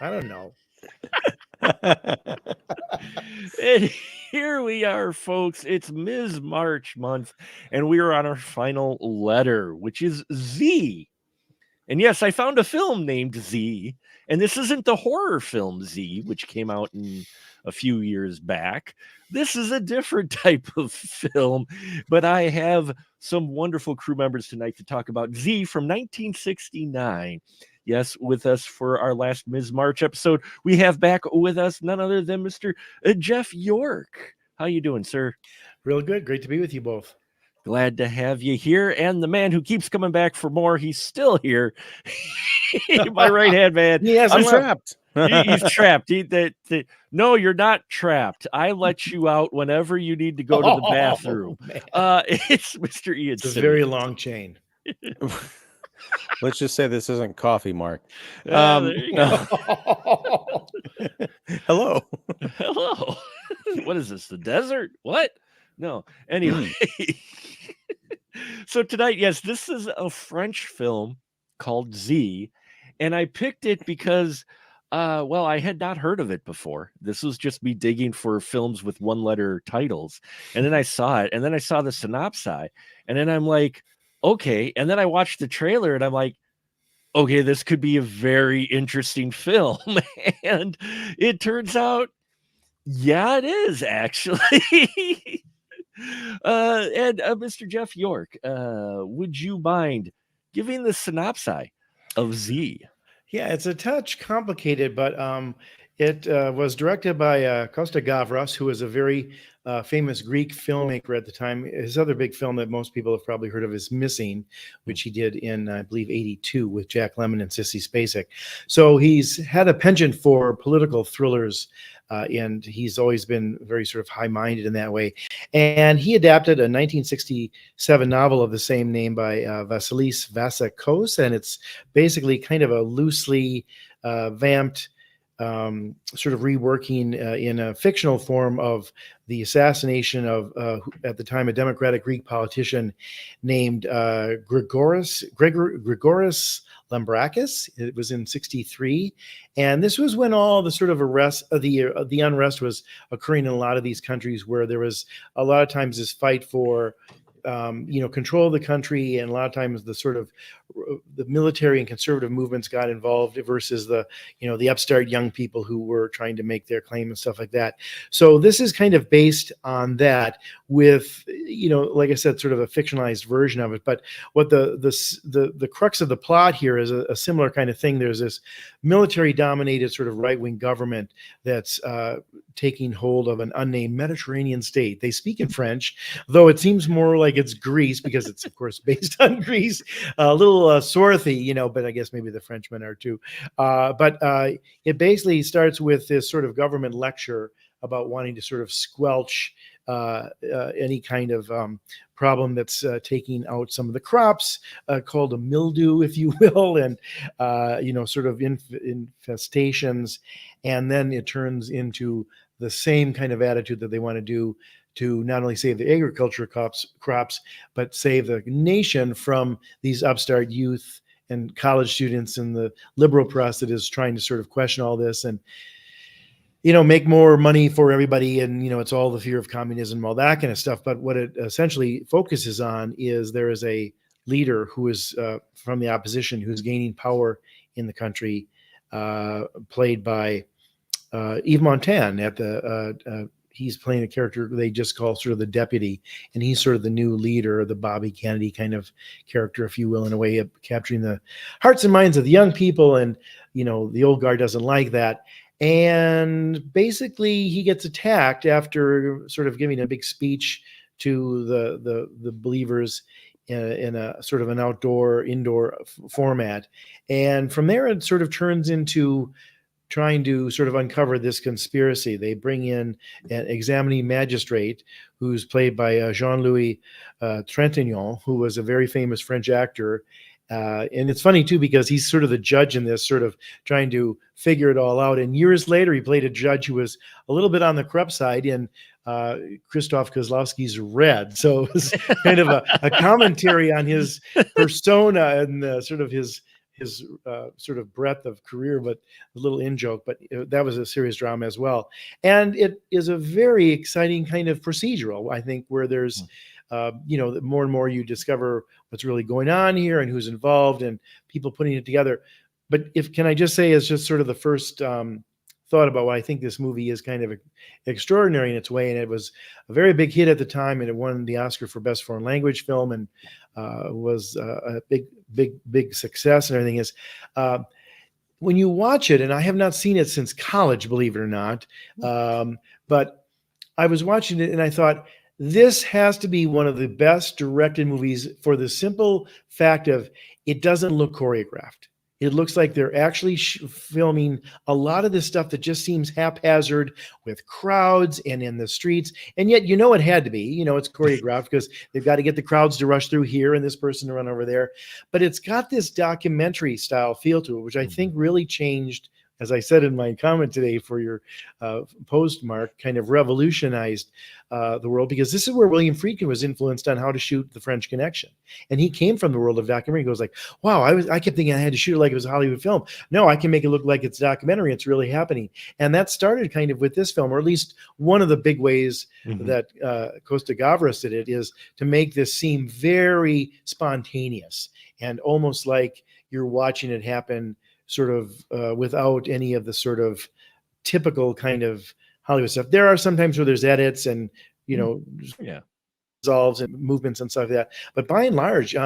I don't know. And here we are, folks. It's Ms. March month, and we are on our final letter, which is Z. And yes, I found a film named Z, and this isn't the horror film Z, which came out in a few years back. This is a different type of film, but I have some wonderful crew members tonight to talk about Z from 1969. Yes, with us for our last Ms. March episode, we have back with us none other than Mr. Jeff York. How you doing, sir? Real good. Great to be with you both. Glad to have you here. And the man who keeps coming back for more, he's still here. My right hand man. He hasn't I'm left. trapped. He's trapped. No, you're not trapped. I let you out whenever you need to go to the bathroom. man. It's Mr. Ian. It's a very long chain. Let's just say this isn't coffee, Mark. There you go. Hello. Hello. What is this? The desert? What? No. Anyway. So tonight, yes, this is a French film called Z, and I picked it because well, I had not heard of it before. This was just me digging for films with one letter titles. And then I saw it, and then I saw the synopsis, and then I'm like, okay. And then I watched the trailer and I'm like, okay, this could be a very interesting film. And it turns out, yeah, it is actually. And Mr. Jeff York, would you mind giving the synopsis of Z? Yeah, it's a touch complicated, but it was directed by Costa Gavras, who was a very famous Greek filmmaker at the time. His other big film that most people have probably heard of is Missing, which he did in, I believe, 82 with Jack Lemmon and Sissy Spacek. So he's had a penchant for political thrillers, and he's always been very sort of high-minded in that way. And he adapted a 1967 novel of the same name by Vasilis Vassakos, and it's basically kind of a loosely vamped sort of reworking in a fictional form of the assassination of, at the time, a Democratic Greek politician named Grigoris Lambrakis. It was in 63. And this was when all the sort of the unrest was occurring in a lot of these countries, where there was a lot of times this fight for control of the country, and a lot of times the sort of the military and conservative movements got involved versus the upstart young people who were trying to make their claim and stuff like that. So this is kind of based on that, with like I said, sort of a fictionalized version of it. But what the crux of the plot here is a similar kind of thing. There's this military dominated sort of right-wing government that's taking hold of an unnamed Mediterranean state. They speak in French, though it seems more like it's Greece, because it's of course based on Greece. A little swarthy, but I guess maybe the Frenchmen are too. But it basically starts with this sort of government lecture about wanting to sort of squelch any kind of problem that's taking out some of the crops, called a mildew, if you will, and sort of infestations. And then it turns into the same kind of attitude that they want to do to not only save the agriculture crops, but save the nation from these upstart youth and college students and the liberal press that is trying to sort of question all this and make more money for everybody. And it's all the fear of communism, all that kind of stuff. But what it essentially focuses on is there is a leader who is from the opposition, who's gaining power in the country, played by Yves Montand. He's playing a character they just call sort of the deputy, and he's sort of the new leader, the Bobby Kennedy kind of character, if you will, in a way of capturing the hearts and minds of the young people. And the old guard doesn't like that. And basically he gets attacked after sort of giving a big speech to the believers in a sort of an indoor format. And from there it sort of turns into trying to sort of uncover this conspiracy. They bring in an examining magistrate who's played by Jean-Louis Trintignant, who was a very famous French actor. And it's funny too, because he's sort of the judge in this, sort of trying to figure it all out. And years later, he played a judge who was a little bit on the corrupt side in Krzysztof Kozlowski's Red. So it was kind of a commentary on his persona and sort of his his sort of breadth of career, but a little in joke. But that was a serious drama as well, and it is a very exciting kind of procedural. I think where there's more and more you discover what's really going on here and who's involved and people putting it together. But can I just say, as just sort of the first thought about why I think this movie is kind of extraordinary in its way, and it was a very big hit at the time, and it won the Oscar for Best Foreign Language Film, and was a big success and everything. Is when you watch it, and I have not seen it since college, believe it or not, but I was watching it and I thought, this has to be one of the best directed movies for the simple fact of it doesn't look choreographed. It looks like they're actually filming a lot of this stuff that just seems haphazard with crowds and in the streets. And yet, it had to be, it's choreographed because they've got to get the crowds to rush through here and this person to run over there. But it's got this documentary style feel to it, which I think really changed, as I said in my comment today for your post, Mark, kind of revolutionized the world, because this is where William Friedkin was influenced on how to shoot The French Connection. And he came from the world of documentary. He goes like, wow, I kept thinking I had to shoot it like it was a Hollywood film. No, I can make it look like it's documentary. It's really happening. And that started kind of with this film, or at least one of the big ways that Costa Gavras did it is to make this seem very spontaneous and almost like you're watching it happen sort of without any of the sort of typical kind of Hollywood stuff. There are sometimes where there's edits and, resolves and movements and stuff like that. But by and large,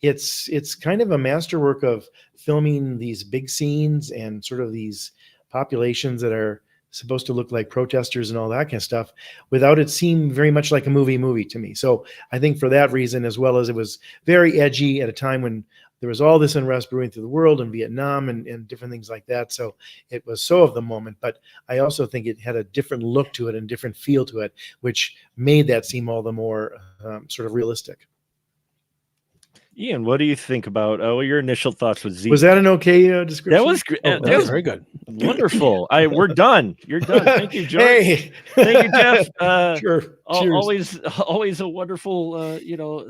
it's kind of a masterwork of filming these big scenes and sort of these populations that are supposed to look like protesters and all that kind of stuff without it seem very much like a movie to me. So I think for that reason, as well as it was very edgy at a time when there was all this unrest brewing through the world in Vietnam and different things like that. So it was so of the moment, but I also think it had a different look to it and different feel to it, which made that seem all the more sort of realistic. Ian, what do you think about your initial thoughts with Z? Was that an okay description? That was great. That was very good. Wonderful. We're done. You're done. Thank you, George. Hey. Thank you, Jeff. Sure. Cheers. Always a wonderful,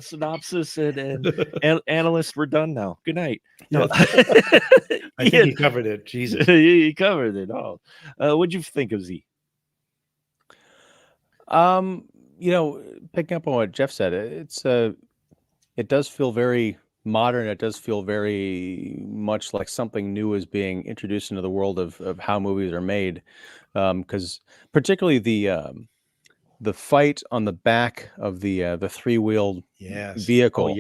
synopsis and analyst. We're done now. Good night. No. I think you covered it. Jesus. You covered it all. What'd you think of Z? Picking up on what Jeff said, it does feel very modern. It does feel very much like something new is being introduced into the world of how movies are made. Because particularly the fight on the back of the three-wheeled vehicle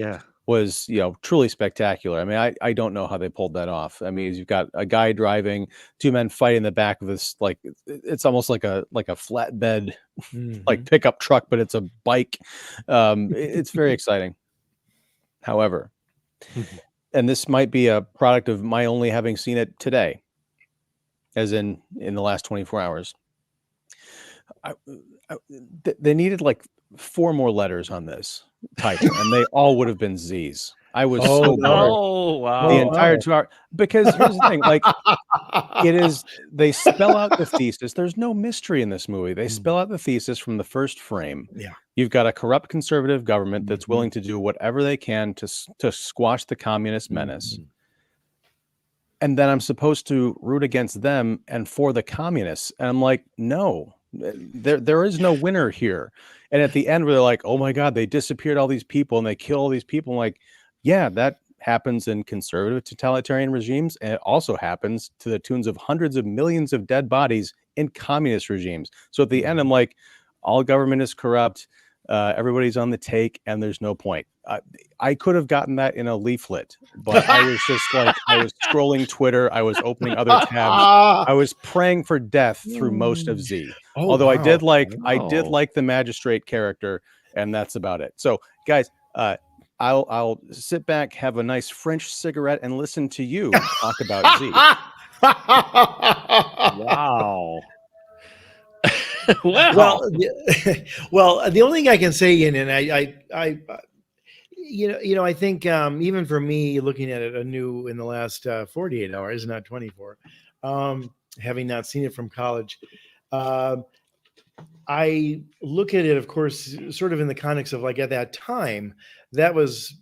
was truly spectacular. I mean, I don't know how they pulled that off. I mean, you've got a guy driving, two men fighting in the back of this, like it's almost like a flatbed like pickup truck, but it's a bike. It's very exciting. However, and this might be a product of my only having seen it today, as in the last 24 hours. They needed like 4 more letters on this title, and they all would have been Z's. I was so bored. Oh, wow. The entire 2 hour, because here's the thing, like they spell out the thesis. There's no mystery in this movie. They spell out the thesis from the first frame. Yeah. You've got a corrupt conservative government that's willing to do whatever they can to squash the communist menace. And then I'm supposed to root against them and for the communists. And I'm like, no, there is no winner here. And at the end, where they're like, oh my God, they disappeared all these people and they kill all these people. I'm like, yeah, that happens in conservative totalitarian regimes. And it also happens to the tunes of hundreds of millions of dead bodies in communist regimes. So at the end, I'm like, all government is corrupt. Everybody's on the take and there's no point. I could have gotten that in a leaflet, but I was just like, I was scrolling Twitter. I was opening other tabs. I was praying for death through most of Z. Although I did like the magistrate character, and that's about it. So guys, I'll sit back, have a nice French cigarette, and listen to you talk about Z. Wow. Well, the only thing I can say, Ian, and I think even for me, looking at it anew in the last 48 hours, not 24, having not seen it from college, I look at it, of course, sort of in the context of like at that time, that was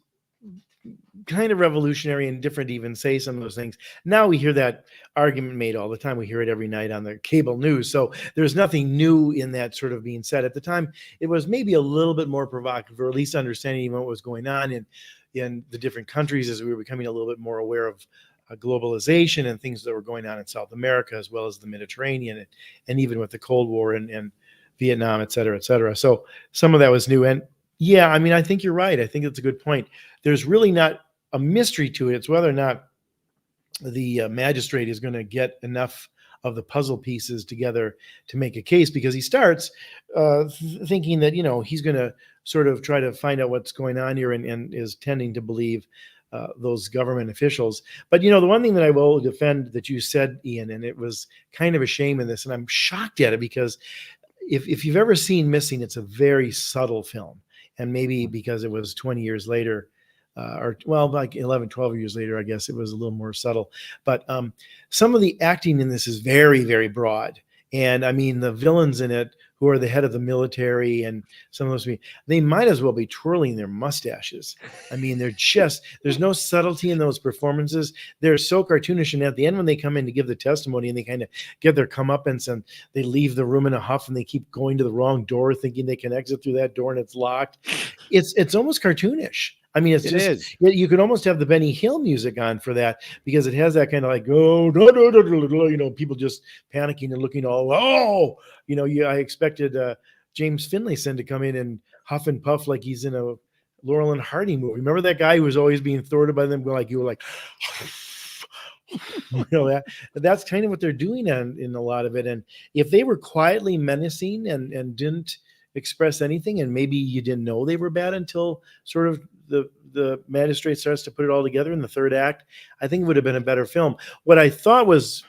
kind of revolutionary and different to even say some of those things. Now we hear that argument made all the time. We hear it every night on the cable news. So there's nothing new in that sort of being said. At the time, it was maybe a little bit more provocative, or at least understanding even what was going on in the different countries as we were becoming a little bit more aware of globalization and things that were going on in South America, as well as the Mediterranean, and even with the Cold War and Vietnam, et cetera, et cetera. So some of that was new. And yeah, I mean, I think you're right. I think it's a good point. There's really not a mystery to it. It's whether or not the magistrate is going to get enough of the puzzle pieces together to make a case, because he starts thinking that, he's going to sort of try to find out what's going on here, and is tending to believe those government officials. But, the one thing that I will defend that you said, Ian, and it was kind of a shame in this, and I'm shocked at it, because if you've ever seen Missing, it's a very subtle film. And maybe because it was 20 years later, like 11, 12 years later, I guess it was a little more subtle. But some of the acting in this is very, very broad. And I mean, the villains in it, who are the head of the military, and some of those, they might as well be twirling their mustaches. I mean, there's no subtlety in those performances. They're so cartoonish. And at the end, when they come in to give the testimony and they kind of get their comeuppance, and they leave the room in a huff, and they keep going to the wrong door, thinking they can exit through that door and it's locked. It's almost cartoonish. I mean, it is. You could almost have the Benny Hill music on for that, because it has that kind of like, people just panicking and looking all, I expected James Finlayson to come in and huff and puff like he's in a Laurel and Hardy movie. Remember that guy who was always being thwarted by them, like you were like, that's kind of what they're doing in a lot of it. And if they were quietly menacing and didn't express anything, and maybe you didn't know they were bad until sort of the magistrate starts to put it all together in the third act, I think it would have been a better film. What I thought was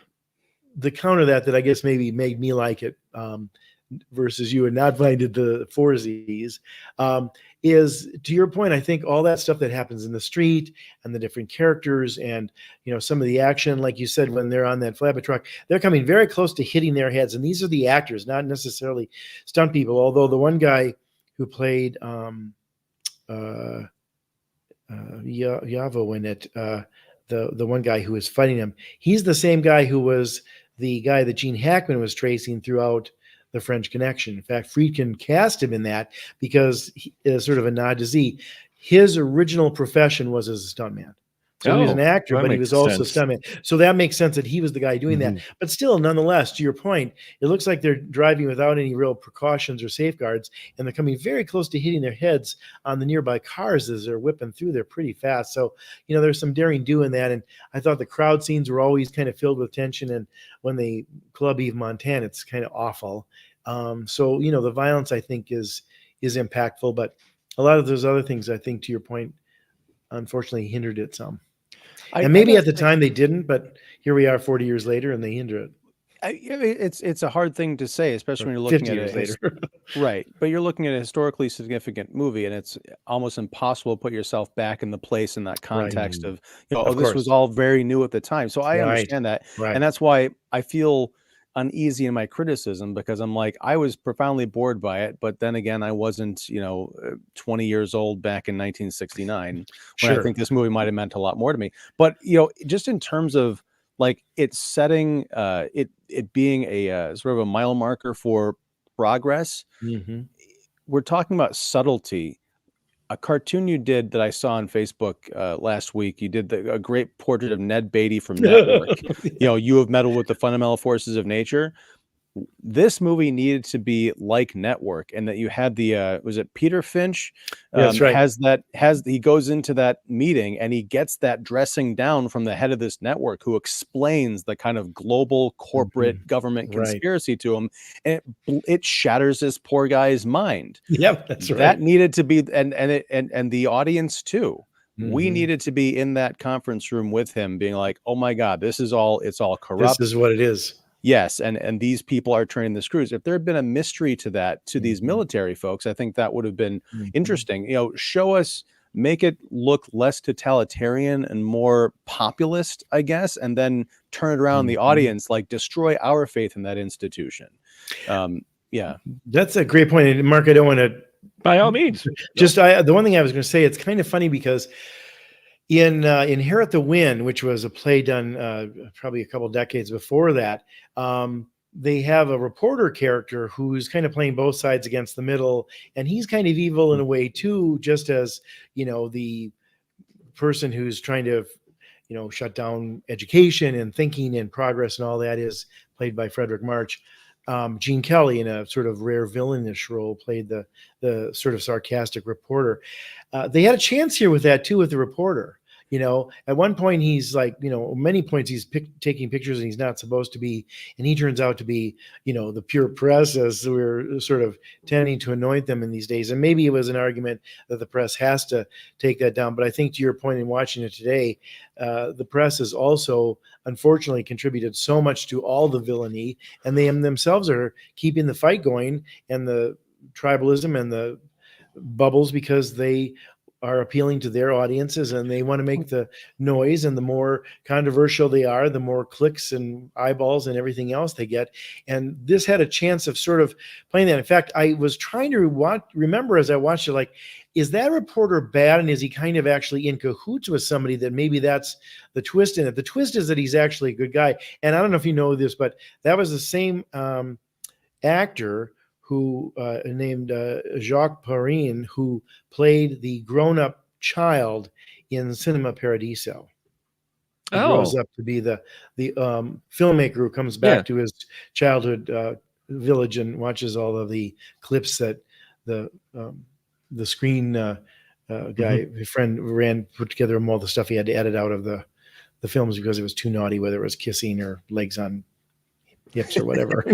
the counter that I guess maybe made me like it versus you and not find it the four Z's, is, to your point, I think all that stuff that happens in the street and the different characters and, some of the action, like you said, when they're on that flatbed truck, they're coming very close to hitting their heads. And these are the actors, not necessarily stunt people. Although the one guy who played Yavo in it, the one guy who was fighting him, he's the same guy who was the guy that Gene Hackman was tracing throughout The French Connection. In fact, Friedkin cast him in that because he is sort of a nod to Z. His original profession was as a stuntman. So he was an actor, but he was also a stuntman. So that makes sense that he was the guy doing that. But still, nonetheless, to your point, it looks like they're driving without any real precautions or safeguards, and they're coming very close to hitting their heads on the nearby cars as they're whipping through. They're pretty fast. So, there's some daring do in that. And I thought the crowd scenes were always kind of filled with tension. And when they club Eve Montana, it's kind of awful. So, the violence, I think, is impactful. But a lot of those other things, I think, to your point, unfortunately hindered it some. And maybe at the time they didn't, but here we are 40 years later and they hinder it. It's a hard thing to say, especially when you're looking at it later. Right. But you're looking at a historically significant movie, and it's almost impossible to put yourself back in the place in that context of, this was all very new at the time. So I understand that. Right. And that's why I feel uneasy in my criticism, because I'm like, I was profoundly bored by it, but then again, I wasn't 20 years old back in 1969 when I think this movie might have meant a lot more to me. But just in terms of like it's setting it being a sort of a mile marker for progress, we're talking about subtlety. A cartoon you did that I saw on Facebook last week, you did a great portrait of Ned Beatty from Network. You have meddled with the fundamental forces of nature. This movie needed to be like Network, and that you had the was it Peter Finch? That's right. He goes into that meeting and he gets that dressing down from the head of this network, who explains the kind of global corporate government conspiracy to him, and it shatters this poor guy's mind. Yep, that's right. That needed to be, and the audience too. We needed to be in that conference room with him, being like, "Oh my God, it's all corrupt. This is what it is." Yes, and these people are turning the screws. If there had been a mystery to that, to these military folks, I think that would have been interesting. Show us, make it look less totalitarian and more populist, I guess, and then turn it around the audience, like destroy our faith in that institution. Yeah, that's a great point. And Mark, I don't want to, by all means, the one thing I was going to say, it's kind of funny because Inherit the Wind, which was a play done probably a couple decades before that, they have a reporter character who's kind of playing both sides against the middle, and he's kind of evil in a way too, just as the person who's trying to shut down education and thinking and progress and all that is played by Frederick March. Gene Kelly, in a sort of rare villainish role, played the sort of sarcastic reporter. They had a chance here with that too, with the reporter. At one point he's like, many points he's taking pictures and he's not supposed to be, and he turns out to be, the pure press, as we're sort of tending to anoint them in these days. And maybe it was an argument that the press has to take that down. But I think to your point in watching it today, the press has also unfortunately contributed so much to all the villainy, and they themselves are keeping the fight going and the tribalism and the bubbles, because they are appealing to their audiences and they want to make the noise, and the more controversial they are, the more clicks and eyeballs and everything else they get. And this had a chance of sort of playing that. In fact, I was trying to remember as I watched it, like, is that reporter bad, and is he kind of actually in cahoots with somebody, that maybe that's the twist in it? The twist is that he's actually a good guy. And I don't know if you know this, but that was the same actor who named Jacques Perrin, who played the grown-up child in Cinema Paradiso. He grows up to be the filmmaker who comes back to his childhood village and watches all of the clips that the screen guy, his friend, put together all the stuff he had to edit out of the films because it was too naughty, whether it was kissing or legs on hips or whatever.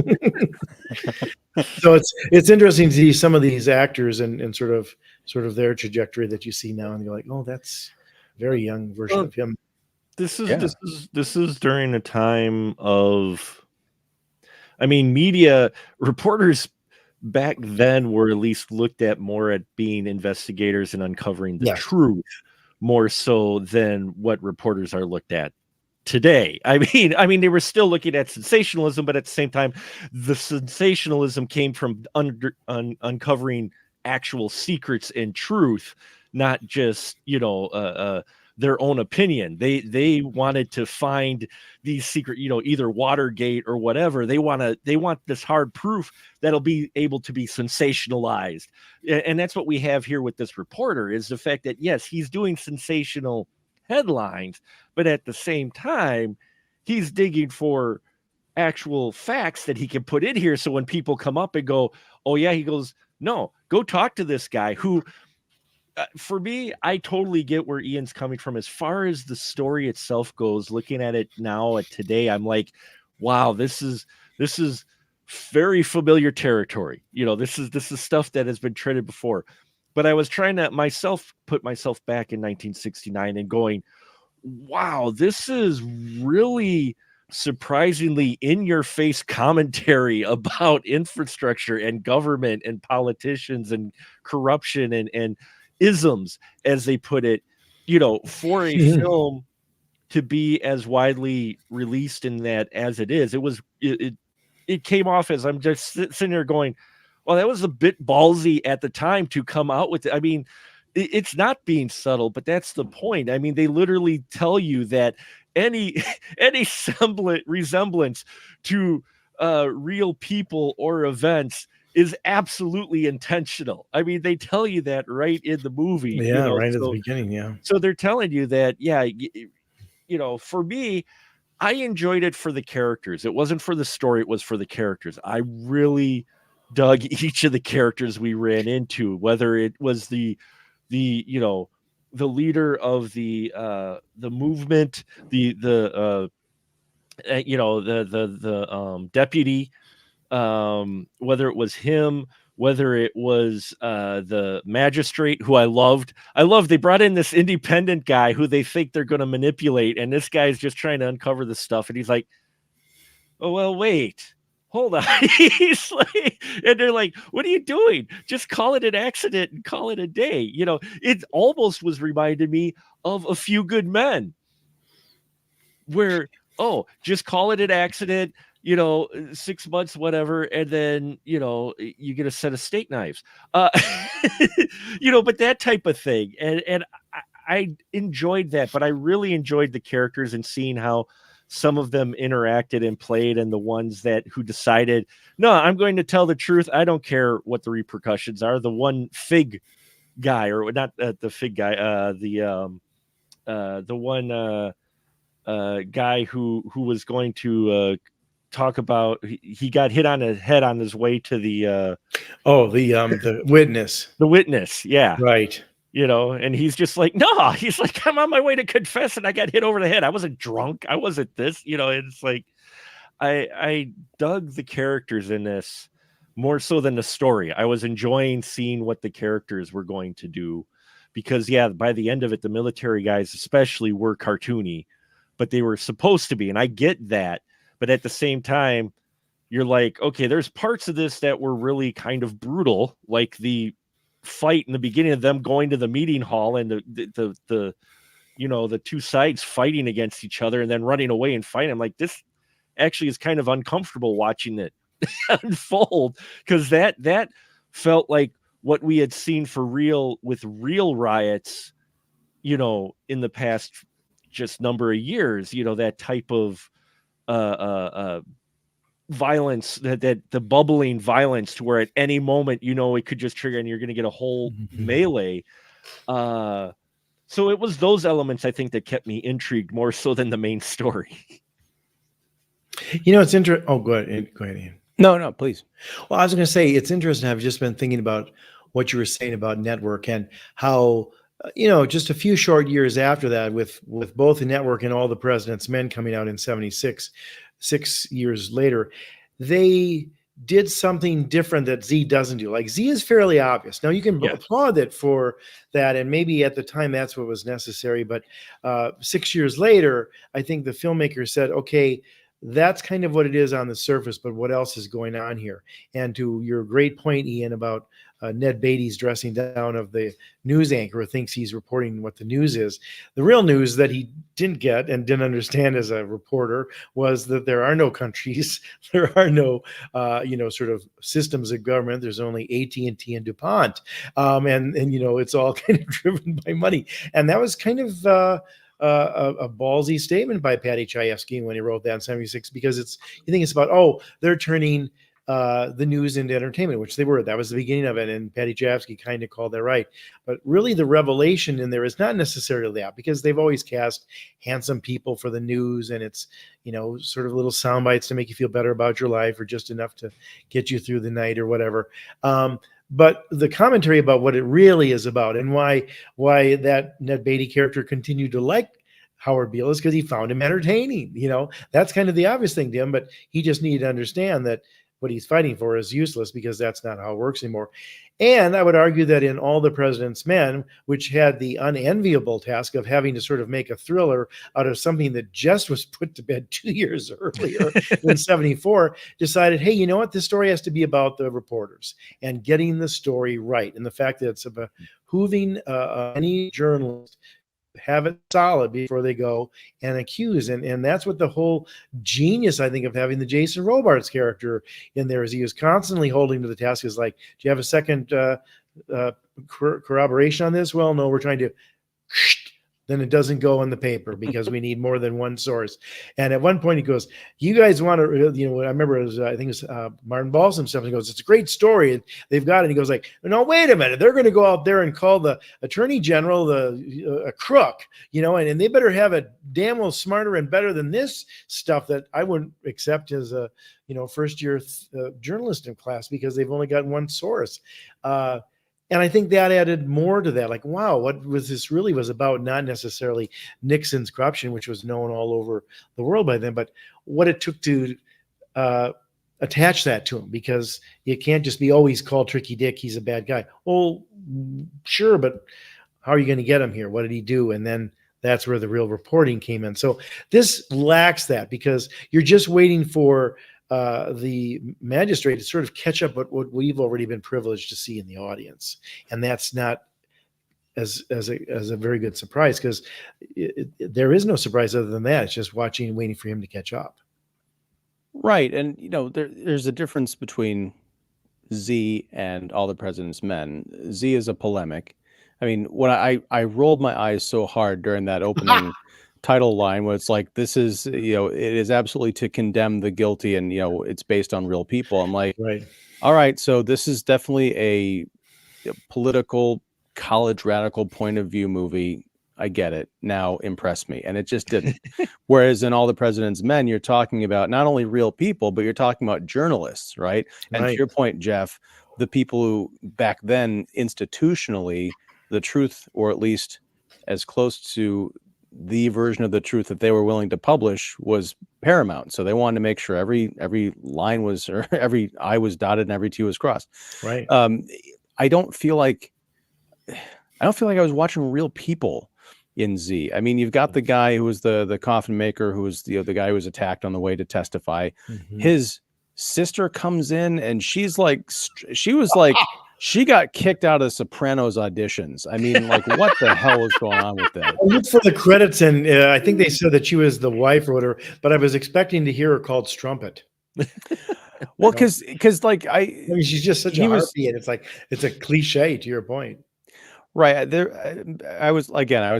So it's interesting to see some of these actors and sort of their trajectory that you see now, and you're like, oh, that's a very young version of him. This is during a time of, media reporters back then were at least looked at more at being investigators and uncovering the truth, more so than what reporters are looked at today. They were still looking at sensationalism, but at the same time, the sensationalism came from uncovering actual secrets and truth, not just their own opinion. They wanted to find these secret, either Watergate or whatever. They want this hard proof that'll be able to be sensationalized, and that's what we have here with this reporter, is the fact that yes, he's doing sensational headlines, but at the same time, he's digging for actual facts that he can put in here. So when people come up and go, oh yeah, he goes, no, go talk to this guy who, for me, I totally get where Ian's coming from. As far as the story itself goes, looking at it now today, I'm like, wow, this is very familiar territory. This is stuff that has been treaded before. But I was trying to put myself back in 1969 and going, wow, this is really surprisingly in-your-face commentary about infrastructure and government and politicians and corruption and isms, as they put it, for a film to be as widely released in that as it is. It came off as, I'm just sitting there going, well, that was a bit ballsy at the time to come out with it. It's not being subtle, but that's the point. They literally tell you that any resemblance to real people or events is absolutely intentional. They tell you that right in the movie. Right at the beginning. Yeah. So they're telling you that, for me, I enjoyed it for the characters. It wasn't for the story. It was for the characters. I really dug each of the characters we ran into, whether it was the leader of the movement, the deputy, whether it was him, whether it was the magistrate, who I loved. They brought in this independent guy who they think they're going to manipulate, and this guy's just trying to uncover the stuff, and he's like, oh, well, wait, hold on. He's like, and they're like, what are you doing? Just call it an accident and call it a day. It almost was reminded me of A Few Good Men, where, just call it an accident, 6 months, whatever, and then, you get a set of steak knives, but that type of thing. And I enjoyed that, but I really enjoyed the characters and seeing how some of them interacted and played, and the ones who decided, no, I'm going to tell the truth. I don't care what the repercussions are. The one fig guy, or not the fig guy, the one guy who was going to talk about, he got hit on the head on his way to the witness. the witness, yeah, Right. and he's just like, no, he's like, I'm on my way to confess and I got hit over the head. I wasn't drunk, I wasn't this, it's like, I dug the characters in this more so than the story. I was enjoying seeing what the characters were going to do, because by the end of it, the military guys especially were cartoony, but they were supposed to be, and I get that. But at the same time, you're like, okay, there's parts of this that were really kind of brutal, like the fight in the beginning of them going to the meeting hall and the the two sides fighting against each other and then running away and fighting. I'm like, this actually is kind of uncomfortable watching it unfold, because that felt like what we had seen for real with real riots, in the past just number of years, that type of violence, that the bubbling violence, to where at any moment, it could just trigger and you're going to get a whole melee. So it was those elements, I think, that kept me intrigued more so than the main story. It's interesting. Oh, go ahead, Ian. No, please. Well, I was going to say, it's interesting. I've just been thinking about what you were saying about Network, and how, just a few short years after that, with both the Network and All the President's Men coming out in 76, 6 years later, they did something different that Z doesn't do. Like, Z is fairly obvious. Now, you can applaud it for that, and maybe at the time that's what was necessary. But 6 years later, I think the filmmaker said, okay, that's kind of what it is on the surface, but what else is going on here? And to your great point, Ian, about Ned Beatty's dressing down of the news anchor who thinks he's reporting what the news is. The real news that he didn't get and didn't understand as a reporter was that there are no countries, there are no, sort of systems of government. There's only AT&T and DuPont, and it's all kind of driven by money. And that was kind of a ballsy statement by Patty Chayefsky when he wrote that in 76, because you think it's about, they're turning the news into entertainment, which they were. That was the beginning of it, and Patty Chayefsky kind of called that right. But really, the revelation in there is not necessarily that, because they've always cast handsome people for the news, and it's sort of little sound bites to make you feel better about your life, or just enough to get you through the night or whatever. But the commentary about what it really is about, and why that Ned Beatty character continued to like Howard Beale, is because he found him entertaining. That's kind of the obvious thing to him, but he just needed to understand that what he's fighting for is useless, because that's not how it works anymore. And I would argue that in All the President's Men, which had the unenviable task of having to sort of make a thriller out of something that just was put to bed 2 years earlier in 74, decided, hey, you know what? This story has to be about the reporters and getting the story right. And the fact that it's about behooving any journalist have it solid before they go and accuse. And that's what the whole genius, I think, of having the Jason Robards character in there is. He was constantly holding to the task. Is like, do you have a second corroboration on this? Well, no, we're trying to, then it doesn't go in the paper because we need more than one source. And at one point he goes, you guys want to, I remember it was, I think it was Martin Balsam stuff. And he goes, it's a great story. And they've got it. And he goes like, no, wait a minute. They're going to go out there and call the attorney general a crook, and they better have it damn well smarter and better than this stuff that I wouldn't accept as a, first year journalist in class, because they've only got one source. And I think that added more to that. Like, wow, what was this really was about? Not necessarily Nixon's corruption, which was known all over the world by then, but what it took to attach that to him, because you can't just be always called Tricky Dick. He's a bad guy. Well, sure, but how are you going to get him here? What did he do? And then that's where the real reporting came in. So this lacks that, because you're just waiting for the magistrate to sort of catch up with what we've already been privileged to see in the audience. And that's not as a very good surprise, because there is no surprise other than that. It's just watching and waiting for him to catch up. Right. And, there's a difference between Z and All the President's Men. Z is a polemic. I mean, when I rolled my eyes so hard during that opening title line, where it's like, this is, it is absolutely to condemn the guilty, and it's based on real people. I'm like, Right. all right, so this is definitely a political college radical point of view movie. I get it. Now impress me. And it just didn't. Whereas in All the President's Men, you're talking about not only real people, but you're talking about journalists, right? And to Right. your point, Jeff, the people who back then institutionally, the truth, or at least as close to the version of the truth that they were willing to publish, was paramount. So they wanted to make sure every line was, or every I was dotted and every T was crossed. Right. I don't feel like I was watching real people in Z. I mean, you've got the guy who was the coffin maker, who was the guy who was attacked on the way to testify. Mhm. His sister comes in, and she got kicked out of Sopranos auditions. I mean, like, what the hell is going on with that? I looked for the credits, and I think they said that she was the wife or whatever, but I was expecting to hear her called Strumpet. Well, because like I mean, she's just such a he was harpy, and it's like, it's a cliche to your point. right there. I was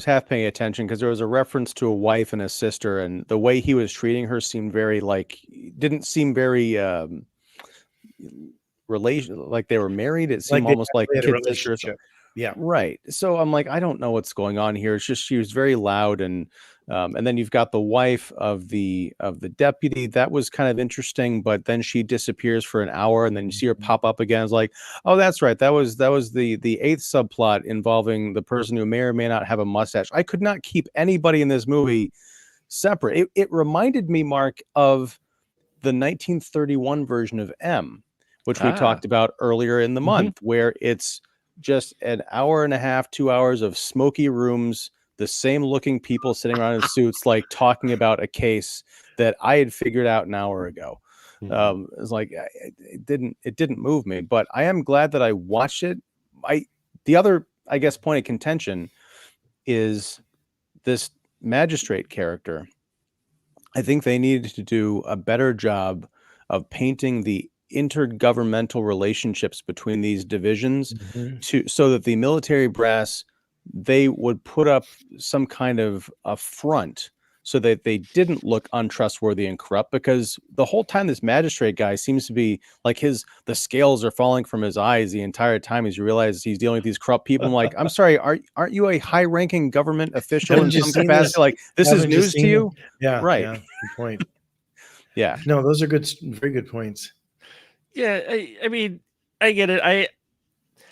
half paying attention because there was a reference to a wife and a sister, and the way he was treating her seemed very didn't seem very like they were married. It seemed Like they almost like actually had a kid sister or something. relationship. Yeah. Right. So I'm like, I don't know what's going on here. It's just she was very loud, and then you've got the wife of the deputy. That was kind of interesting, but then she disappears for an hour, and then you see her pop up again. It's like, oh, that's right. That was the eighth subplot involving the person who may or may not have a mustache. I could not keep anybody in this movie separate. It reminded me, Mark, of the 1931 version of M, which we talked about earlier in the month, where it's just an hour and a half, 2 hours of smoky rooms, the same looking people sitting around in suits, like talking about a case that I had figured out an hour ago. It's like, it didn't move me, but I am glad that I watched it. The other, I guess, point of contention is this magistrate character. I think they needed to do a better job of painting the intergovernmental relationships between these divisions, so that the military brass, they would put up some kind of a front so that they didn't look untrustworthy and corrupt, because the whole time this magistrate guy seems to be like the scales are falling from his eyes the entire time as you realize he's dealing with these corrupt people. I'm like, I'm sorry, aren't you a high-ranking government official in some capacity? Like, this is news to you? Yeah. Right. Yeah. Good point. Yeah. No, those are good, very good points. Yeah, I mean, I get it.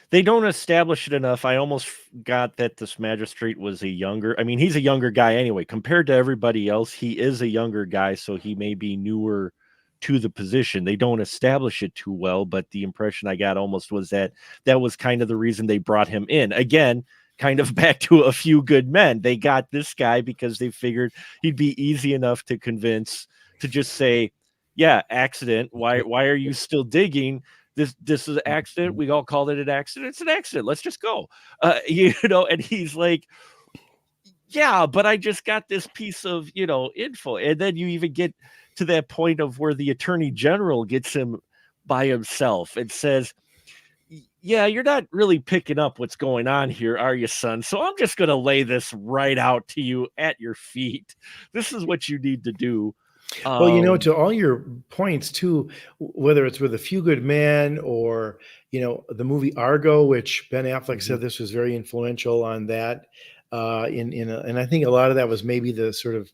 They don't establish it enough. I almost got that this magistrate was he's a younger guy anyway. Compared to everybody else, he is a younger guy, so he may be newer to the position. They don't establish it too well, but the impression I got almost was that was kind of the reason they brought him in. Again, kind of back to A Few Good Men. They got this guy because they figured he'd be easy enough to convince to just say, yeah, accident. Why are you still digging? This is an accident. We all called it an accident. It's an accident. Let's just go. And he's like, yeah, but I just got this piece of, info. And then you even get to that point of where the attorney general gets him by himself and says, yeah, you're not really picking up what's going on here, are you, son? So I'm just going to lay this right out to you at your feet. This is what you need to do. Well, to all your points too, whether it's with A Few Good Men or, the movie Argo, which Ben Affleck said this was very influential on that. And I think a lot of that was maybe the sort of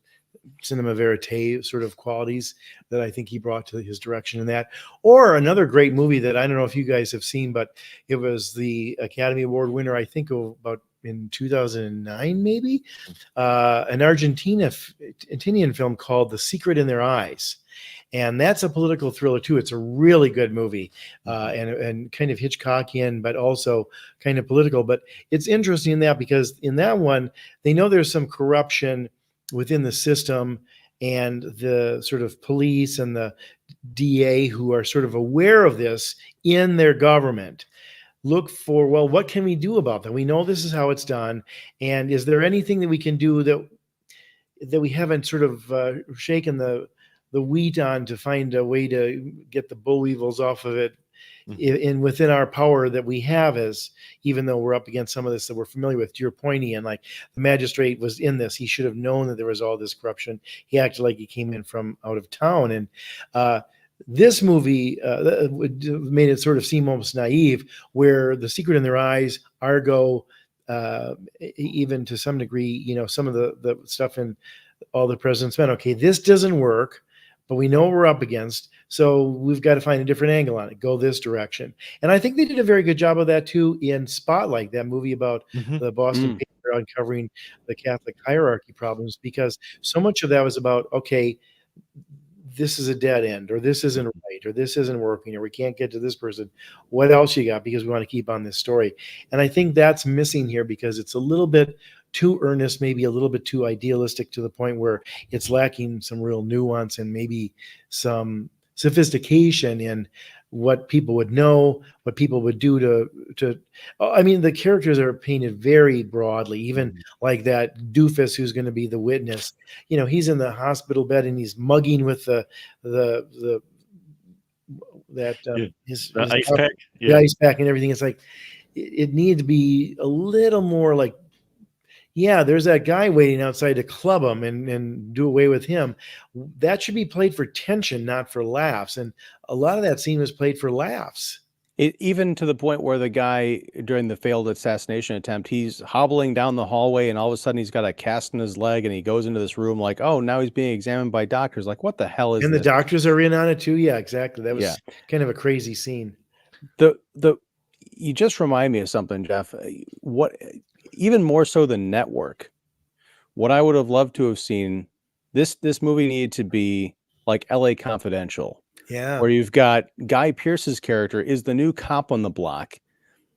cinema verite sort of qualities that I think he brought to his direction in that. Or another great movie that I don't know if you guys have seen, but it was the Academy Award winner, I think, about in 2009, maybe, an Argentinian film called The Secret in Their Eyes. And that's a political thriller too. It's a really good movie, and kind of Hitchcockian, but also kind of political. But it's interesting in that because in that one, they know there's some corruption within the system, and the sort of police and the DA who are sort of aware of this in their government look for, well, what can we do about that? We know this is how it's done. And is there anything that we can do that we haven't sort of shaken the wheat on to find a way to get the bull weevils off of it in within our power that we have, as even though we're up against some of this that we're familiar with, to your point, Ian, like the magistrate was in this, he should have known that there was all this corruption. He acted like he came in from out of town. And this movie made it sort of seem almost naive, where The Secret in Their Eyes, Argo, even to some degree, some of the stuff in All the President's Men. Okay, this doesn't work, but we know what we're up against, so we've got to find a different angle on it, go this direction. And I think they did a very good job of that too in Spotlight, that movie about the Boston paper uncovering the Catholic hierarchy problems, because so much of that was about, okay, this is a dead end, or this isn't right, or this isn't working, or we can't get to this person. What else you got? Because we want to keep on this story. And I think that's missing here, because it's a little bit too earnest, maybe a little bit too idealistic, to the point where it's lacking some real nuance and maybe some sophistication in what people would know, what people would do to I mean, the characters are painted very broadly, even like that doofus who's going to be the witness. He's in the hospital bed and he's mugging with his ice pack, the ice pack and everything. It's like, it needs to be a little more like, yeah, there's that guy waiting outside to club him and do away with him. That should be played for tension, not for laughs. And a lot of that scene was played for laughs. Even to the point where the guy, during the failed assassination attempt, he's hobbling down the hallway and all of a sudden he's got a cast in his leg and he goes into this room like, oh, now he's being examined by doctors. Like, what the hell is and this? The doctors are in on it too. Yeah, exactly. That was kind of a crazy scene. You just remind me of something, Jeff. Even more so than Network, what I would have loved to have seen, this movie needed to be like LA Confidential. Yeah. Where you've got Guy Pearce's character is the new cop on the block.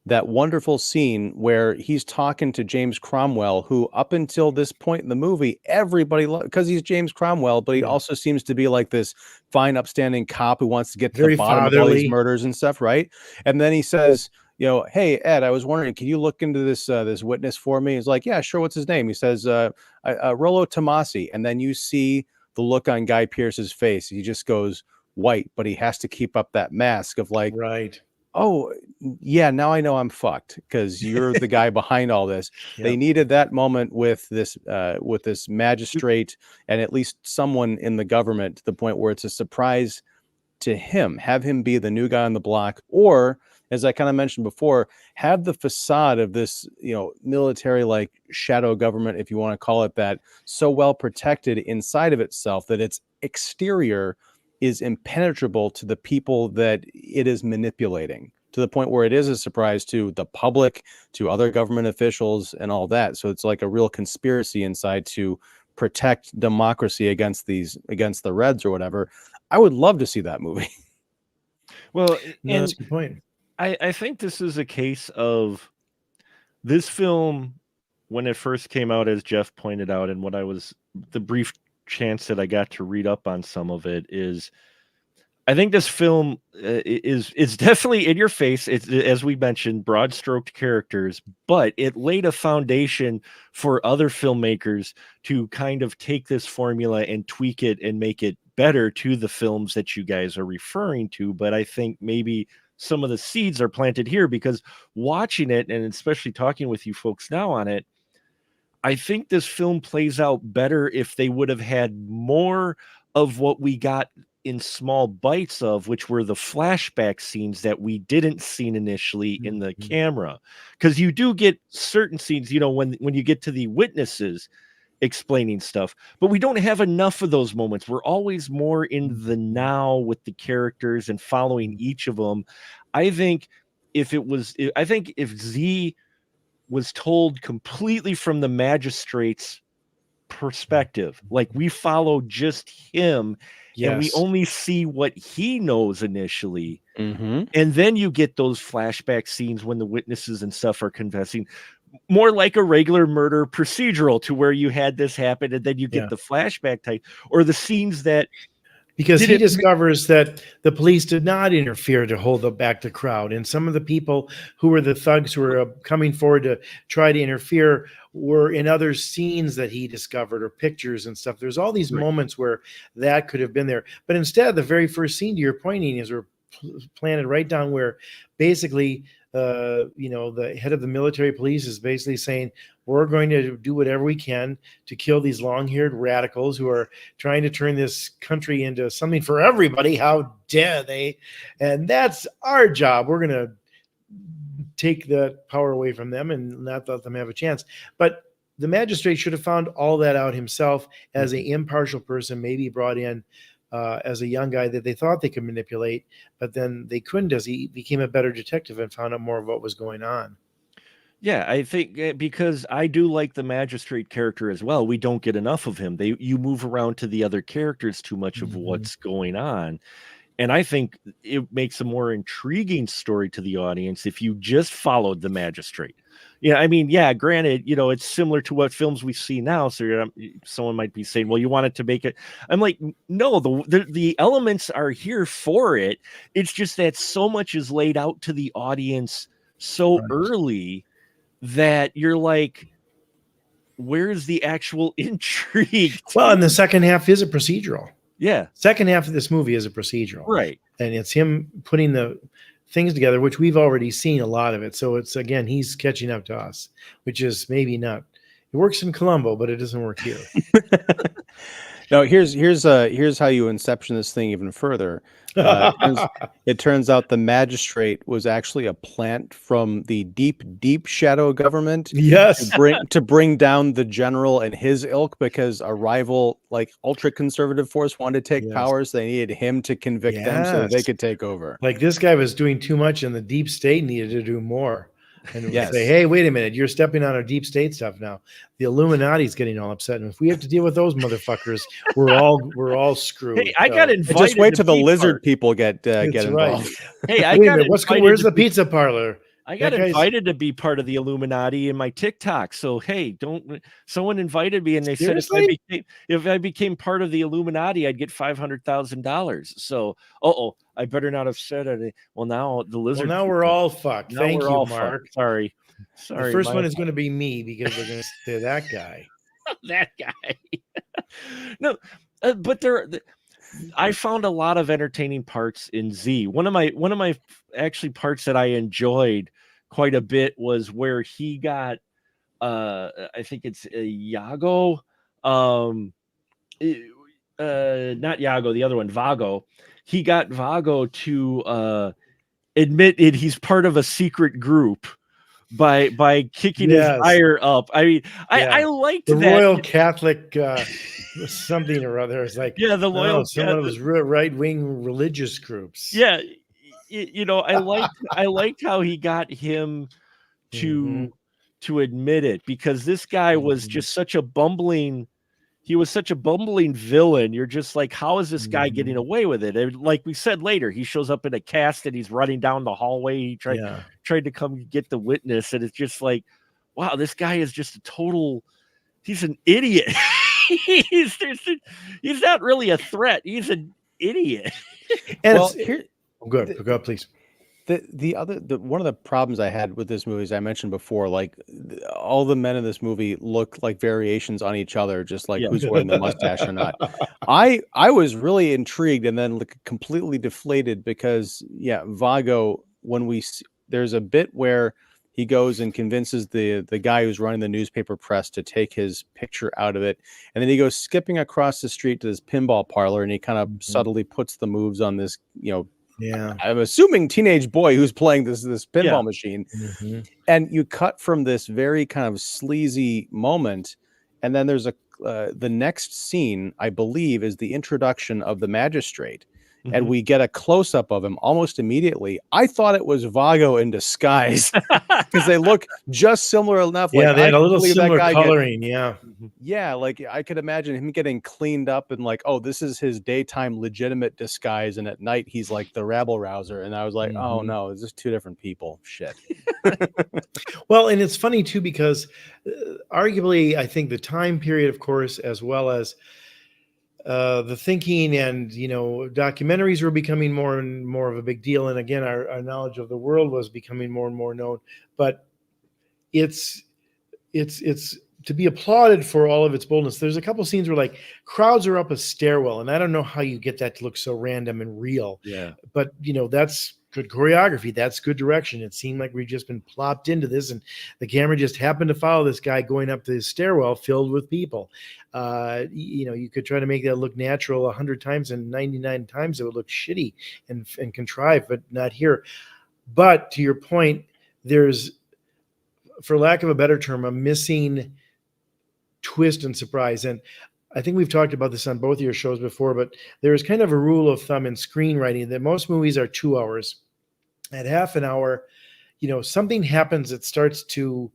That wonderful scene where he's talking to James Cromwell, who up until this point in the movie, everybody loved, because he's James Cromwell, but he also seems to be like this fine, upstanding cop who wants to get to the bottom of all these murders and stuff, right? And then he says, hey, Ed, I was wondering, can you look into this witness for me? He's like, yeah, sure. What's his name? He says, Rollo Tomasi. And then you see the look on Guy Pearce's face. He just goes white, but he has to keep up that mask of like, right. Oh, yeah, now I know I'm fucked because you're the guy behind all this. They needed that moment with this magistrate and at least someone in the government, to the point where it's a surprise to him. Have him be the new guy on the block, or, as I kind of mentioned before, have the facade of this, military like shadow government, if you want to call it that, so well protected inside of itself that its exterior is impenetrable to the people that it is manipulating, to the point where it is a surprise to the public, to other government officials and all that. So it's like a real conspiracy inside to protect democracy against the Reds or whatever. I would love to see that movie. Well, no, that's a good point. I think this is a case of this film, when it first came out, as Jeff pointed out, and the brief chance that I got to read up on some of it, is I think this film is definitely in your face. It's, as we mentioned, broad stroked characters, but it laid a foundation for other filmmakers to kind of take this formula and tweak it and make it better to the films that you guys are referring to. But I think maybe some of the seeds are planted here, because watching it, and especially talking with you folks now on it, I think this film plays out better if they would have had more of what we got in small bites of, which were the flashback scenes that we didn't see initially in the camera. Because you do get certain scenes, when you get to the witnesses explaining stuff, but we don't have enough of those moments. We're always more in the now with the characters and following each of them. I think if Z was told completely from the magistrate's perspective, like we follow just him, and we only see what he knows initially, and then you get those flashback scenes when the witnesses and stuff are confessing, more like a regular murder procedural, to where you had this happen and then you get the flashback type, or the scenes that, because he discovers that the police did not interfere to hold back the crowd. And some of the people who were the thugs who were coming forward to try to interfere were in other scenes that he discovered, or pictures and stuff. There's all these moments where that could have been there. But instead, the very first scene, to your pointing, is we're planted right down where basically, the head of the military police is basically saying, we're going to do whatever we can to kill these long-haired radicals who are trying to turn this country into something for everybody. How dare they? And that's our job. We're going to take the power away from them and not let them have a chance. But the magistrate should have found all that out himself as an impartial person, maybe brought in as a young guy that they thought they could manipulate, but then they couldn't as he became a better detective and found out more of what was going on. Yeah, I think because I do like the magistrate character as well. We don't get enough of him. You move around to the other characters too much of what's going on. And I think it makes a more intriguing story to the audience if you just followed the magistrate. Yeah, I mean, yeah, granted, it's similar to what films we see now. So someone might be saying, well, you wanted to make it. I'm like, no, the elements are here for it. It's just that so much is laid out to the audience so early that you're like, where's the actual intrigue? Well, and the second half is a procedural. Yeah. Second half of this movie is a procedural. Right. And it's him putting the things together, which we've already seen a lot of it. So it's, again, he's catching up to us, which is maybe not. It works in Colombo, but it doesn't work here. No, here's how you inception this thing even further. It turns out the magistrate was actually a plant from the deep shadow government. Yes, to bring down the general and his ilk, because a rival like ultra conservative force wanted to take powers. They needed him to convict them so that they could take over. Like this guy was doing too much, and the deep state needed to do more. And say, hey, wait a minute, you're stepping on our deep state stuff now. The Illuminati's getting all upset, and if we have to deal with those motherfuckers, we're all screwed. Hey, I got invited. Just wait till the lizard people get involved. Right. Hey, I got where's the pizza parlor? I got invited to be part of the Illuminati in my TikTok. So, hey, someone invited me and they said if I became part of the Illuminati, I'd get $500,000. So, I better not have said it. Well, now the lizard. Well, now we're all fucked. Thank you, Mark. Fucked. Sorry. The first one is going to be me because they're going to say that guy. That guy. No, but I found a lot of entertaining parts in Z. One of my actually parts that I enjoyed quite a bit was where he got I think it's Iago, not Iago, the other one, Vago. He got Vago to admit he's part of a secret group by kicking his ire up. I mean, I liked the that. Royal Catholic something or other. It's like, the loyal some of those right-wing religious groups. Yeah, I liked how he got him to admit it, because this guy was just such a bumbling. He was such a bumbling villain. You're just like, how is this guy getting away with it? And like we said later, he shows up in a cast and he's running down the hallway. He tried to come get the witness, and it's just like, wow, this guy is just he's an idiot. he's not really a threat. He's an idiot. And go, please. One of the problems I had with this movie, as I mentioned before, like all the men in this movie look like variations on each other, just like who's wearing the mustache or not. I was really intrigued and then completely deflated because Vago, there's a bit where he goes and convinces the guy who's running the newspaper press to take his picture out of it, and then he goes skipping across the street to this pinball parlor, and he kind of subtly puts the moves on this, I'm assuming teenage boy who's playing this pinball machine. And you cut from this very kind of sleazy moment, and then there's the next scene, I believe, is the introduction of the magistrate. And we get a close-up of him almost immediately. I thought it was Vago in disguise because they look just similar enough. Yeah, they had a little similar coloring. Like I could imagine him getting cleaned up and like, oh, this is his daytime legitimate disguise, and at night he's like the rabble rouser. And I was like, oh no, it's just two different people. Shit. Well, and it's funny too because arguably, I think the time period, of course, as well as the thinking and documentaries were becoming more and more of a big deal, and again our knowledge of the world was becoming more and more known, but it's to be applauded for all of its boldness. There's a couple scenes where like crowds are up a stairwell, and I don't know how you get that to look so random and real. Yeah. But that's good choreography. That's good direction. It seemed like we'd just been plopped into this, and the camera just happened to follow this guy going up this stairwell filled with people. You could try to make that look natural 100 times, and 99 times it would look shitty and contrived, but not here. But to your point, there's, for lack of a better term, a missing twist and surprise. And I think we've talked about this on both of your shows before, but there's kind of a rule of thumb in screenwriting that most movies are 2 hours. At half an hour, something happens that starts to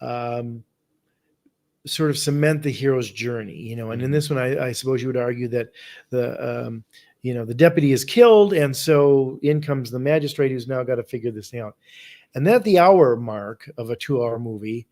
sort of cement the hero's journey, and in this one, I suppose you would argue that the deputy is killed, and so in comes the magistrate who's now got to figure this thing out. And at the hour mark of a 2-hour movie,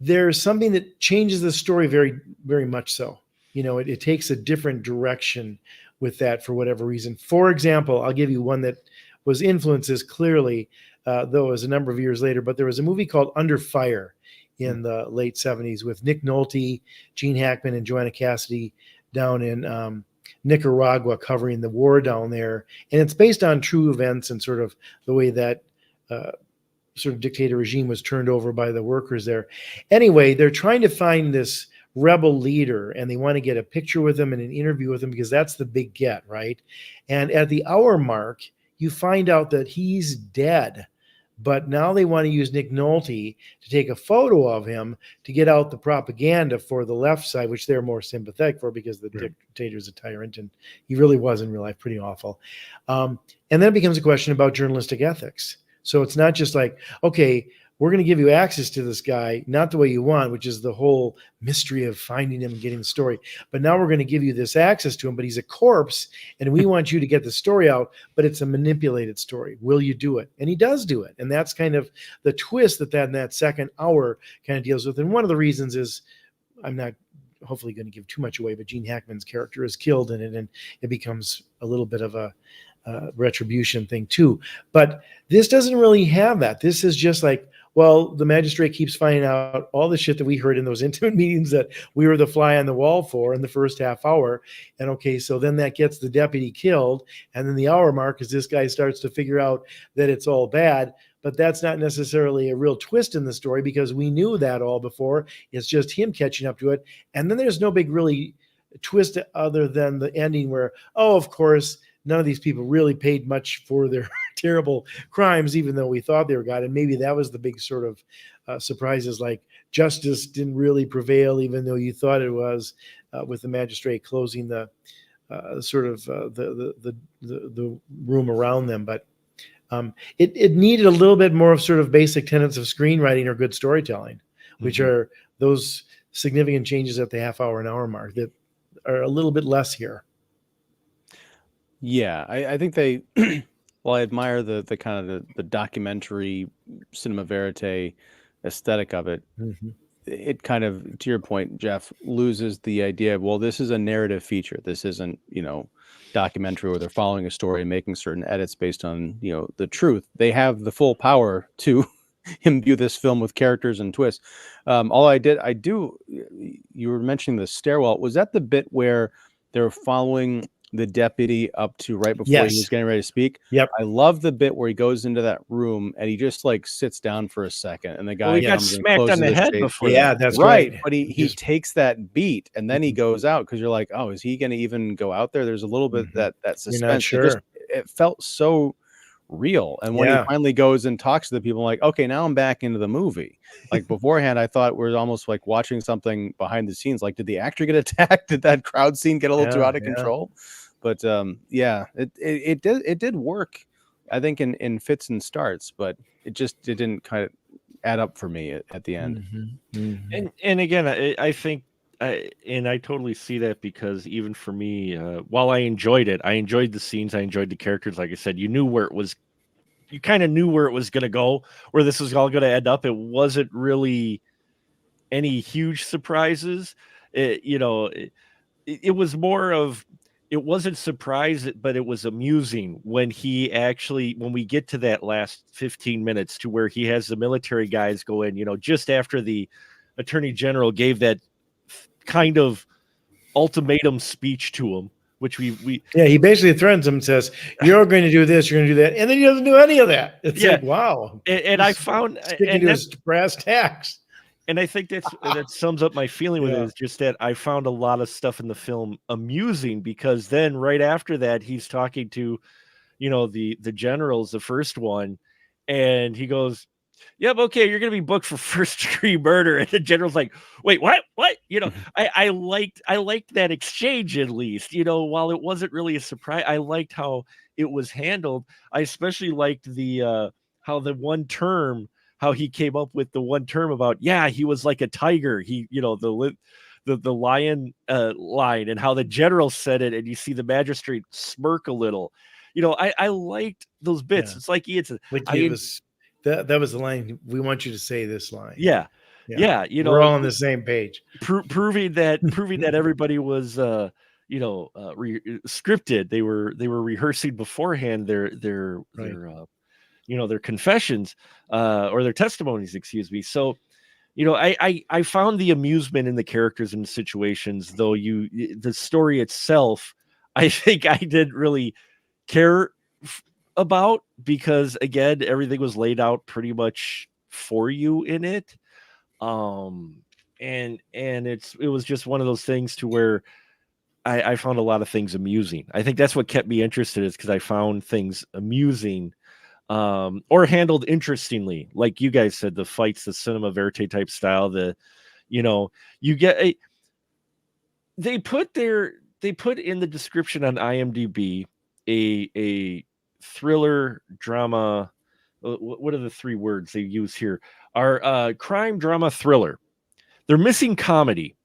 there's something that changes the story very, very much so. It takes a different direction with that for whatever reason. For example, I'll give you one that was influences clearly, though it was a number of years later, but there was a movie called Under Fire in the late 70s with Nick Nolte, Gene Hackman, and Joanna Cassidy down in Nicaragua covering the war down there. And it's based on true events and sort of the way that sort of dictator regime was turned over by the workers there. Anyway, they're trying to find this rebel leader, and they want to get a picture with him and an interview with him because that's the big get, right? And at the hour mark, you find out that he's dead. But now they want to use Nick Nolte to take a photo of him to get out the propaganda for the left side, which they're more sympathetic for because the dictator's a tyrant, and he really was in real life pretty awful. And then it becomes a question about journalistic ethics. So it's not just like, okay, we're going to give you access to this guy, not the way you want, which is the whole mystery of finding him and getting the story. But now we're going to give you this access to him, but he's a corpse, and we want you to get the story out, but it's a manipulated story. Will you do it? And he does do it. And that's kind of the twist that in that second hour kind of deals with. And one of the reasons is, I'm not hopefully going to give too much away, but Gene Hackman's character is killed in it, and it becomes a little bit of a retribution thing too. But this doesn't really have that. This is just like, well, the magistrate keeps finding out all the shit that we heard in those intimate meetings that we were the fly on the wall for in the first half hour. And okay, so then that gets the deputy killed. And then the hour mark is this guy starts to figure out that it's all bad. But that's not necessarily a real twist in the story because we knew that all before. It's just him catching up to it. And then there's no big really twist other than the ending where, oh, of course, none of these people really paid much for their terrible crimes, even though we thought they were God. And maybe that was the big sort of surprises, like justice didn't really prevail, even though you thought it was, with the magistrate closing the room around them. But it needed a little bit more of sort of basic tenets of screenwriting or good storytelling, which are those significant changes at the half hour and hour mark that are a little bit less here. Yeah, I think they, well, I admire the kind of the documentary cinema verite aesthetic of it. It kind of, to your point, Jeff, loses the idea of, well, this is a narrative feature. This isn't, documentary where they're following a story and making certain edits based on, the truth. They have the full power to imbue this film with characters and twists. You were mentioning the stairwell. Was that the bit where they're following the deputy up to right before he was getting ready to speak? Yep. I love the bit where he goes into that room and he just like sits down for a second, and the guy he got comes and smacked on closes the his head face. before. Yeah, that's right. right. But he takes that beat and then he goes out, because you're like, oh, is he going to even go out there? There's a little bit that suspense. You're not sure. It felt so real. And when he finally goes and talks to the people, like, okay, now I'm back into the movie. Like beforehand, I thought we're almost like watching something behind the scenes. Like, did the actor get attacked? Did that crowd scene get a little too out of control? But it did work, I think, in fits and starts, but it didn't kind of add up for me at the end. And again, I think, and I totally see that, because even for me, while I enjoyed it, I enjoyed the scenes, I enjoyed the characters. Like I said, you kind of knew where it was going to go, where this was all going to end up. It wasn't really any huge surprises. It was more of, it wasn't surprise, but it was amusing when we get to that last 15 minutes to where he has the military guys go in, just after the attorney general gave that kind of ultimatum speech to him, which we Yeah, he basically threatens him and says, "You're going to do this, you're going to do that," and then he doesn't do any of that. It's Yeah. like, wow. and I He's found sticking and to that's his brass tacks. and I think that sums up my feeling with it, Yeah. is just that I found a lot of stuff in the film amusing, because then right after that he's talking to, the generals, the first one, and he goes, "Yep, okay, you're gonna be booked for first degree murder." And the general's like, "Wait, what? What?" I liked that exchange, at least. While it wasn't really a surprise, I liked how it was handled. I especially liked the how the one term, how he came up with the one term about, yeah, he was like a tiger. He, the lion line, and how the general said it, and you see the magistrate smirk a little. I liked those bits. Yeah. It's like it's Like I it en- was that was the line. We want you to say this line. yeah. Yeah. Yeah, We're all on the same page. proving that everybody was scripted. They were rehearsing beforehand Right. their confessions, or their testimonies, excuse me. So, I found the amusement in the characters and the situations, though the story itself, I think I didn't really care about, because again, everything was laid out pretty much for you in it. um and it was just one of those things to where I found a lot of things amusing. I think that's what kept me interested, is because I found things amusing, or handled interestingly. Like you guys said, the fights, the cinema verite type style, you know you get a they put in the description on IMDb a thriller drama. What are the three words they use here? Are crime, drama, thriller. They're missing comedy.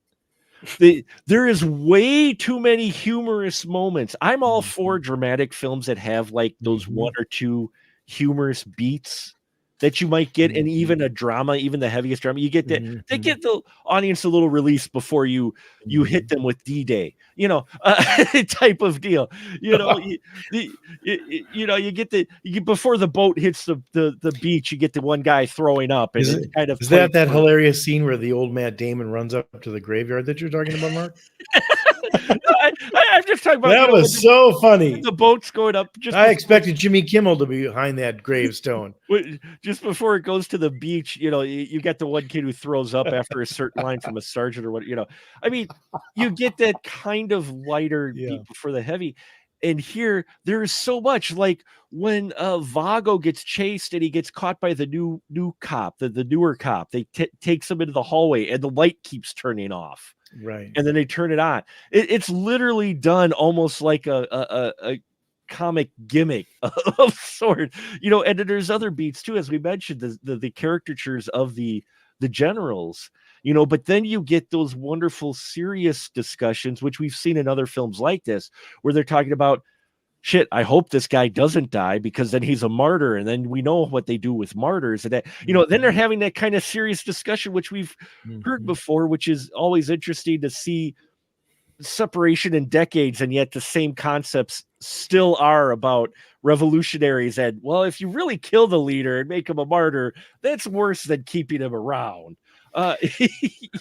There is way too many humorous moments. I'm all for dramatic films that have like those one or two humorous beats that you might get, and even a drama, even the heaviest drama, you get that they get the audience a little release before you hit them with D-Day, type of deal. You get before the boat hits the beach, you get the one guy throwing up, and it's kind of Is played that for- hilarious scene where the old Matt Damon runs up to the graveyard that you're talking about, Mark? I'm just talking about, That was so funny. the boat's going up just I before, expected Jimmy Kimmel to be behind that gravestone. just before it goes to the beach. You get the one kid who throws up after a certain line from a sergeant or what. I mean, you get that kind of lighter Yeah. beat before the heavy. And here there is so much, like when Vago gets chased and he gets caught by the new cop, the newer cop. They takes him into the hallway and the light keeps turning off. Right. And then they turn it on. It's literally done almost like a comic gimmick of sort. And then there's other beats too, as we mentioned, the caricatures of the generals. But then you get those wonderful serious discussions, which we've seen in other films like this, where they're talking about, shit, I hope this guy doesn't die, because then he's a martyr, and then we know what they do with martyrs, and that, then they're having that kind of serious discussion, which we've heard before, which is always interesting to see separation in decades, and yet the same concepts still are about revolutionaries. And, well, if you really kill the leader and make him a martyr, that's worse than keeping him around.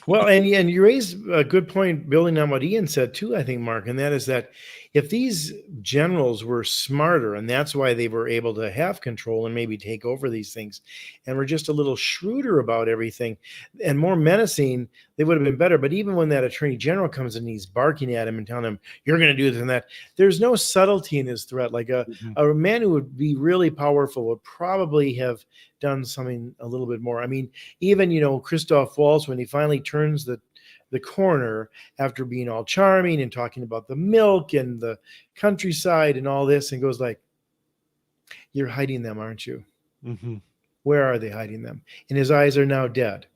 Well, and you raise a good point, building on what Ian said too, I think, Mark, and that is that if these generals were smarter, and that's why they were able to have control and maybe take over these things, and were just a little shrewder about everything and more menacing, they would have been better. But even when that attorney general comes in, he's barking at him and telling him, "You're going to do this and that," there's no subtlety in his threat. Like a man who would be really powerful would probably have done something a little bit more. I mean, even Christoph Waltz, when he finally turns the corner after being all charming and talking about the milk and the countryside and all this, and goes like, "You're hiding them, aren't you? Where are they hiding them?" And his eyes are now dead.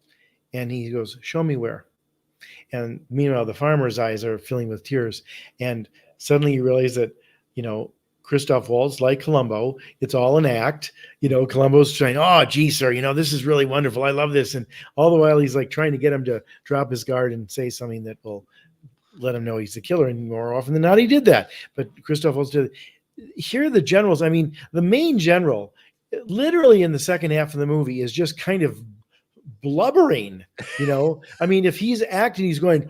And he goes, "Show me where." And meanwhile, the farmer's eyes are filling with tears. And suddenly you realize that, Christoph Waltz, like Columbo, it's all an act. Columbo's saying, "Oh, gee, sir, this is really wonderful. I love this." And all the while he's like trying to get him to drop his guard and say something that will let him know he's the killer. And more often than not, he did that. But Christoph Waltz did it. Here are the generals. I mean, the main general, literally in the second half of the movie, is just kind of blubbering, I mean, if he's acting, he's going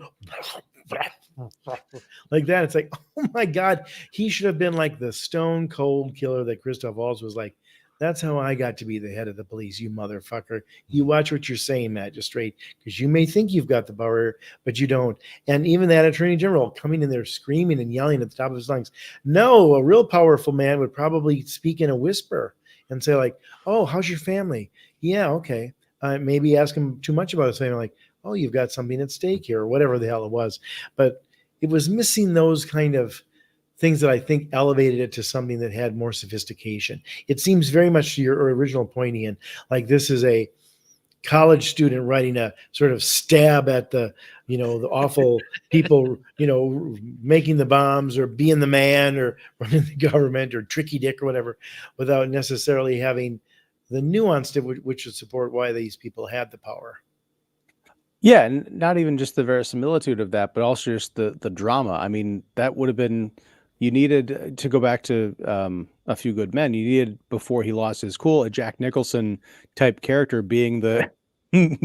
like that. It's like, oh my God, he should have been like the stone cold killer that Christoph Waltz was like. That's how I got to be the head of the police, you motherfucker. You watch what you're saying, magistrate, because you may think you've got the power, but you don't. And even that attorney general coming in there screaming and yelling at the top of his lungs. No, a real powerful man would probably speak in a whisper and say like, oh, how's your family? Yeah, okay. Maybe ask him too much about his family, like, oh, you've got something at stake here, or whatever the hell it was. But it was missing those kind of things that I think elevated it to something that had more sophistication. It seems very much to your original point, Ian, like this is a college student writing a sort of stab at the awful people, making the bombs or being the man or running the government or tricky dick or whatever, without necessarily having the nuance which would support why these people had the power. Yeah, and not even just the verisimilitude of that, but also just the drama. I mean, that would have been, you needed to go back to A Few Good Men. You needed, before he lost his cool, a Jack Nicholson type character being the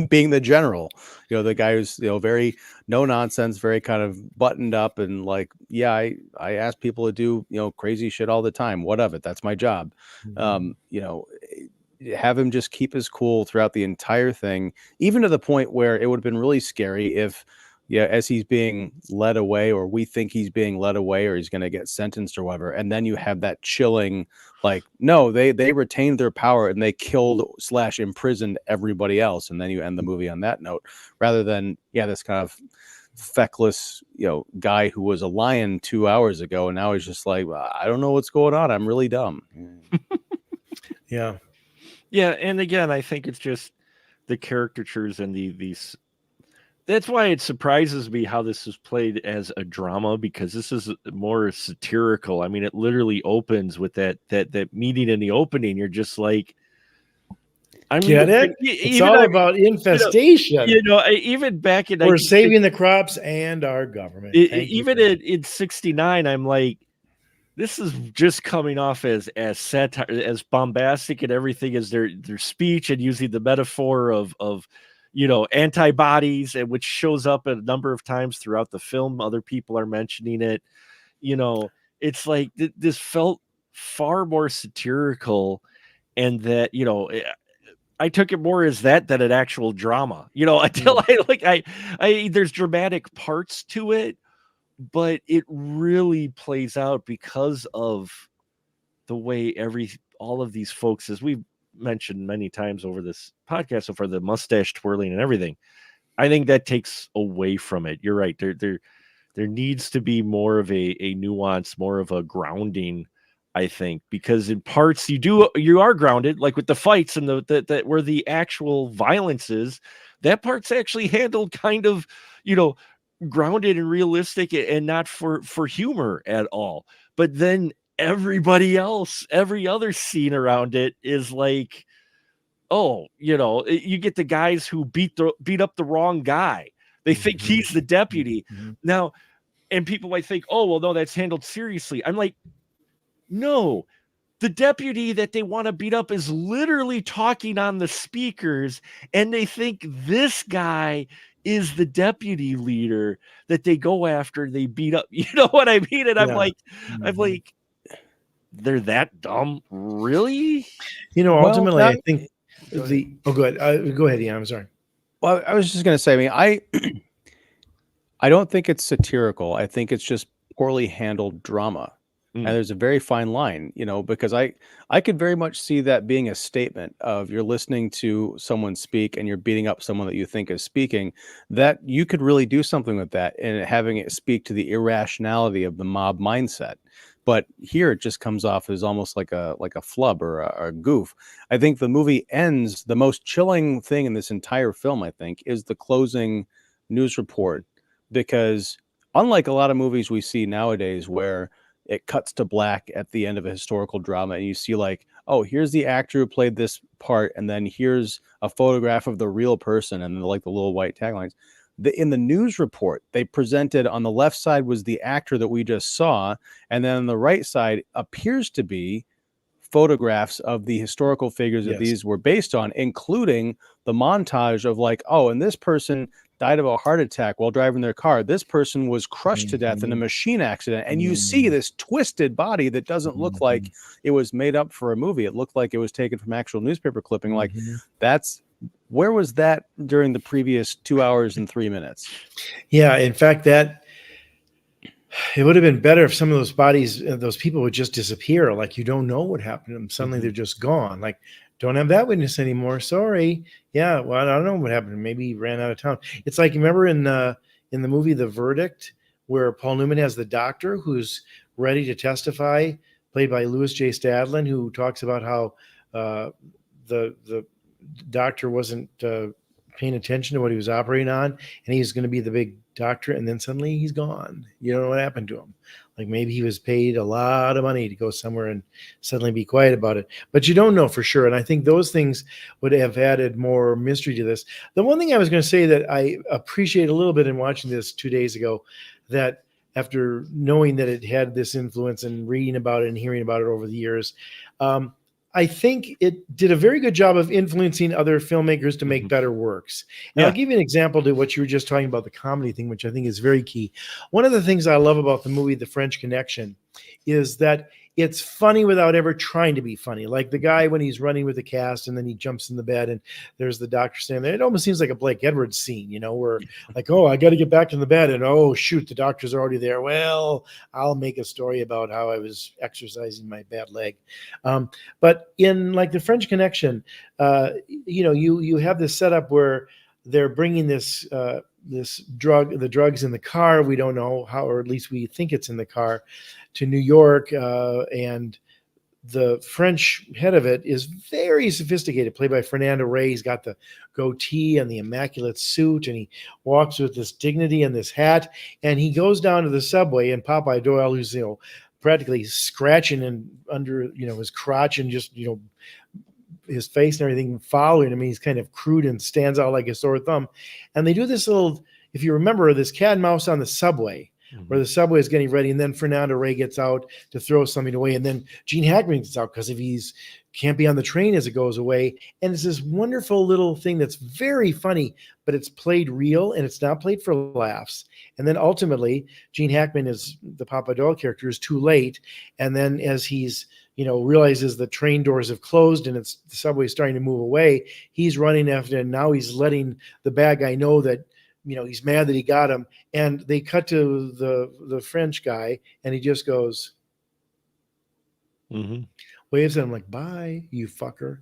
being the general. The guy who's very no nonsense, very kind of buttoned up, and like, yeah, I ask people to do crazy shit all the time. What of it? That's my job. Have him just keep his cool throughout the entire thing, even to the point where it would have been really scary if, as he's being led away, or we think he's being led away, or he's going to get sentenced or whatever. And then you have that chilling, like, no, they retained their power and they killed / imprisoned everybody else. And then you end the movie on that note, rather than, this kind of feckless, guy who was a lion 2 hours ago. And now he's just like, well, I don't know what's going on. I'm really dumb. Yeah. Yeah, and again, I think it's just the caricatures and these. That's why it surprises me how this is played as a drama, because this is more satirical. I mean, it literally opens with that meeting in the opening. You're just like, I mean, get it? It's all about infestation. Even back in we're saving the crops and our government. Even in '69, I'm like, this is just coming off as satire, as bombastic and everything as their speech, and using the metaphor of antibodies, and which shows up a number of times throughout the film. Other people are mentioning it. It's like this felt far more satirical, and that I took it more as that than an actual drama. Until I there's dramatic parts to it, but it really plays out because of the way all of these folks, as we've mentioned many times over this podcast so far, the mustache twirling and everything. I think that takes away from it. You're right. There needs to be more of a nuance, more of a grounding, I think, because in parts you are grounded, like with the fights and that where the actual violence is, that part's actually handled kind of, grounded and realistic, and not for humor at all. But then everybody else, every other scene around it is like, oh, you get the guys who beat up the wrong guy. They think he's the deputy now, and people might think, oh, well, no, that's handled seriously. I'm like, no, the deputy that they want to beat up is literally talking on the speakers, and they think this guy is the deputy leader that they go after, they beat up. You know what I mean? And I'm like, they're that dumb, really? Ultimately, I think go ahead. Go ahead, Ian. I'm sorry. Well, I was just going to say, I mean, I don't think it's satirical. I think it's just poorly handled drama. And there's a very fine line, because I could very much see that being a statement of, you're listening to someone speak and you're beating up someone that you think is speaking, that you could really do something with that and having it speak to the irrationality of the mob mindset. But here it just comes off as almost like a flub or a goof. I think the movie ends, the most chilling thing in this entire film, I think, is the closing news report, because unlike a lot of movies we see nowadays where it cuts to black at the end of a historical drama, and you see like, oh, here's the actor who played this part, and then here's a photograph of the real person, and like the little white taglines. In the news report, they presented, on the left side was the actor that we just saw, and then on the right side appears to be photographs of the historical figures that Yes. these were based on, including the montage of like, oh, and this person died of a heart attack while driving their car. This person was crushed to death in a machine accident. And you see this twisted body that doesn't look like it was made up for a movie. It looked like it was taken from actual newspaper clipping. Like where was that during the previous 2 hours and 3 minutes? Yeah, in fact, that it would have been better if some of those bodies, those people would just disappear. Like you don't know what happened to them. Suddenly they're just gone. Like, don't have that witness anymore. Sorry. Yeah, well, I don't know what happened. Maybe he ran out of town. It's like, remember in the movie The Verdict, where Paul Newman has the doctor who's ready to testify, played by Louis J. Stadlin, who talks about how the doctor wasn't paying attention to what he was operating on, and he's going to be the big doctor, and then suddenly he's gone. You don't know what happened to him. Like maybe he was paid a lot of money to go somewhere and suddenly be quiet about it, but you don't know for sure. And I think those things would have added more mystery to this. The one thing I was going to say that I appreciate a little bit in watching this 2 days ago, that after knowing that it had this influence and reading about it and hearing about it over the years, I think it did a very good job of influencing other filmmakers to make better works. And I'll give you an example to what you were just talking about, the comedy thing, which I think is very key. One of the things I love about the movie The French Connection is that it's funny without ever trying to be funny. Like the guy when he's running with the cast and then he jumps in the bed and there's the doctor standing there. It almost seems like a Blake Edwards scene, you know, where like, oh, I got to get back in the bed and oh, shoot, the doctor's already there. Well, I'll make a story about how I was exercising my bad leg. But in like The French Connection, you know, you have this setup where they're bringing this the drugs in the car. We don't know how, or at least we think it's in the car, to New York, and the French head of it is very sophisticated, played by Fernando Rey. He's got the goatee and the immaculate suit, and he walks with this dignity and this hat, and he goes down to the subway, and Popeye Doyle, who's, you know, practically scratching and under, you know, his crotch and just, you know, his face and everything, following him. He's kind of crude and stands out like a sore thumb. And they do this little, if you remember, this cat and mouse on the subway, where the subway is getting ready, and then Fernando Rey gets out to throw something away, and then Gene Hackman gets out because if he's can't be on the train as it goes away. And it's this wonderful little thing that's very funny, but it's played real and it's not played for laughs. And then ultimately, Gene Hackman, is the Papa Doyle character, is too late. And then as he's, you know, realizes the train doors have closed and it's the subway is starting to move away, he's running after it, and now he's letting the bad guy know that, you know, he's mad that he got him. And they cut to the French guy, and he just goes, waves at him like, bye, you fucker.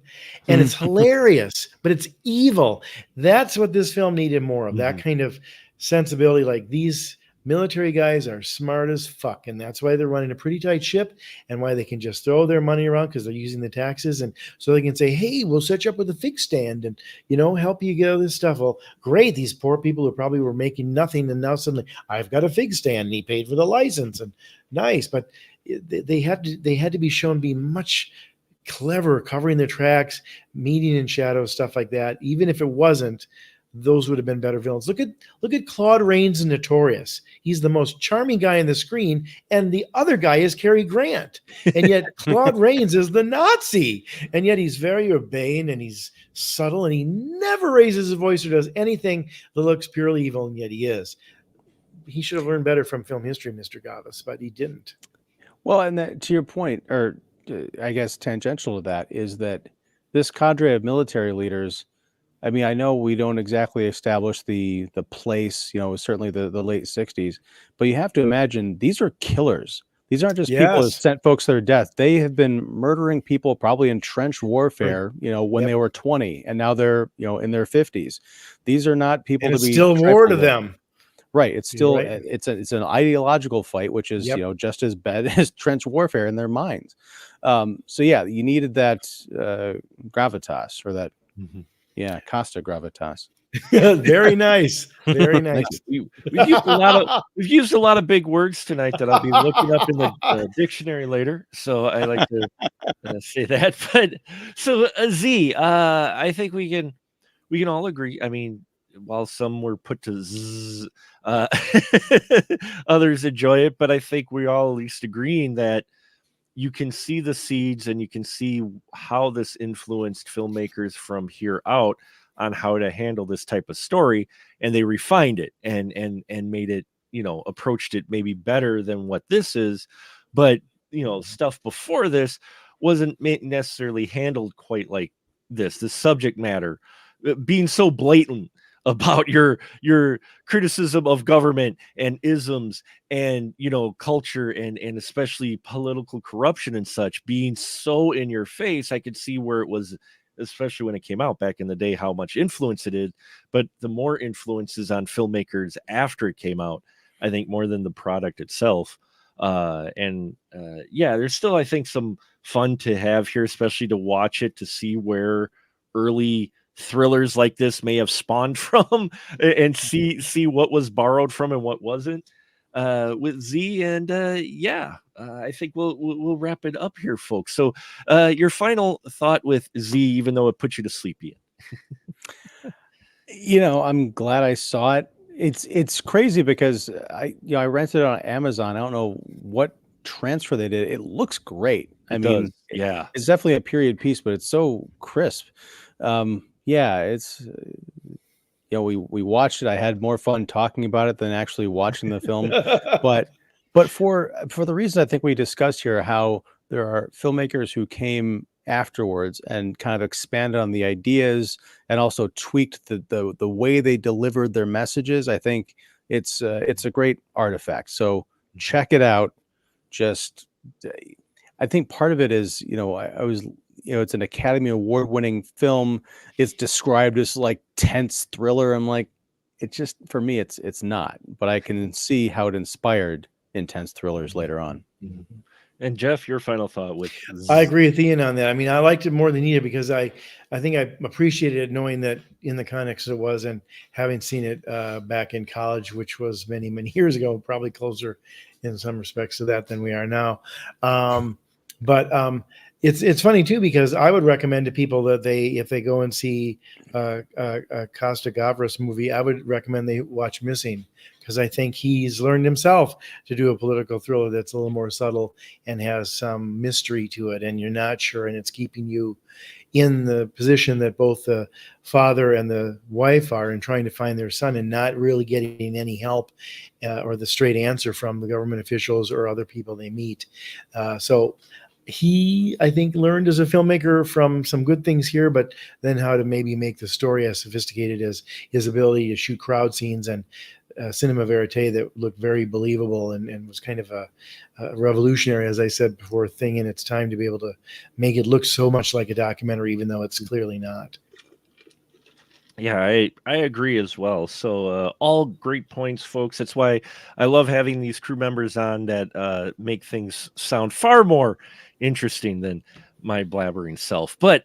And it's hilarious, but it's evil. That's what this film needed more of, that kind of sensibility. Like, these military guys are smart as fuck, and that's why they're running a pretty tight ship, and why they can just throw their money around because they're using the taxes, and so they can say, hey, we'll set you up with a fig stand and, you know, help you get all this stuff. Well, great, these poor people who probably were making nothing, and now suddenly I've got a fig stand and he paid for the license, and nice. But they had to be shown to be much clever, covering their tracks, meeting in shadows, stuff like that. Even if it wasn't, those would have been better villains. Look at Claude Rains in Notorious. He's the most charming guy on the screen, and the other guy is Cary Grant. And yet Claude Rains is the Nazi. And yet he's very urbane and he's subtle, and he never raises his voice or does anything that looks purely evil, and yet he is. He should have learned better from film history, Mr. Gavas, but he didn't. Well, and that, to your point, or I guess tangential to that, is that this cadre of military leaders, I mean, I know we don't exactly establish the place, you know, certainly the late 60s, but you have to imagine these are killers. These aren't just people that sent folks to their death. They have been murdering people probably in trench warfare, you know, when they were 20, and now they're, you know, in their 50s. These are not people and to be still war to them. Right. It's still it's an ideological fight, which is, you know, just as bad as trench warfare in their minds. So yeah, you needed that gravitas, or that Costa gravitas. Very nice. Very nice. We've used a lot of big words tonight that I'll be looking up in the dictionary later. So I like to say that. But so Z, I think we can all agree. I mean, while some were put to zzz, others enjoy it, but I think we're all at least agreeing that, you can see the seeds and you can see how this influenced filmmakers from here out on how to handle this type of story, and they refined it and made it, approached it maybe better than what this is. But stuff before this wasn't necessarily handled quite like this. The subject matter being so blatant about your criticism of government and isms and culture and especially political corruption and such being so in your face. I could see where it was, especially when it came out back in the day, how much influence it did. But the more influences on filmmakers after it came out, I think, more than the product itself. There's still, I think, some fun to have here, especially to watch it, to see where early thrillers like this may have spawned from and see what was borrowed from and what wasn't with Z. And I think we'll wrap it up here, folks. So your final thought with Z, even though it put you to sleep, Ian. I'm glad I saw it. It's crazy because I rented it on Amazon. I don't know what transfer they did. It looks great. It's definitely a period piece, but it's so crisp. It's we watched it. I had more fun talking about it than actually watching the film. but for the reason I think we discussed here, how there are filmmakers who came afterwards and kind of expanded on the ideas and also tweaked the way they delivered their messages. I think it's a great artifact. So check it out. I think part of it is, I was, it's an Academy Award winning film. It's described as like tense thriller. I'm like, it's just, for me, it's not, but I can see how it inspired intense thrillers later on. Mm-hmm. And Jeff, your final thought with I agree with Ian on that. I mean, I liked it more than Ian because I think I appreciated it knowing that in the context it was, and having seen it back in college, which was many, many years ago, probably closer in some respects to that than we are now. It's funny too, because I would recommend to people that if they go and see a Costa Gavras movie, I would recommend they watch Missing, because I think he's learned himself to do a political thriller that's a little more subtle and has some mystery to it, and you're not sure, and it's keeping you in the position that both the father and the wife are in trying to find their son and not really getting any help or the straight answer from the government officials or other people they meet. So he, I think, learned as a filmmaker from some good things here, but then how to maybe make the story as sophisticated as his ability to shoot crowd scenes and cinema verite that looked very believable and was kind of a revolutionary, as I said before, thing in its time, to be able to make it look so much like a documentary, even though it's clearly not. Yeah, I agree as well. So all great points, folks. That's why I love having these crew members on that make things sound far more interesting than my blabbering self. But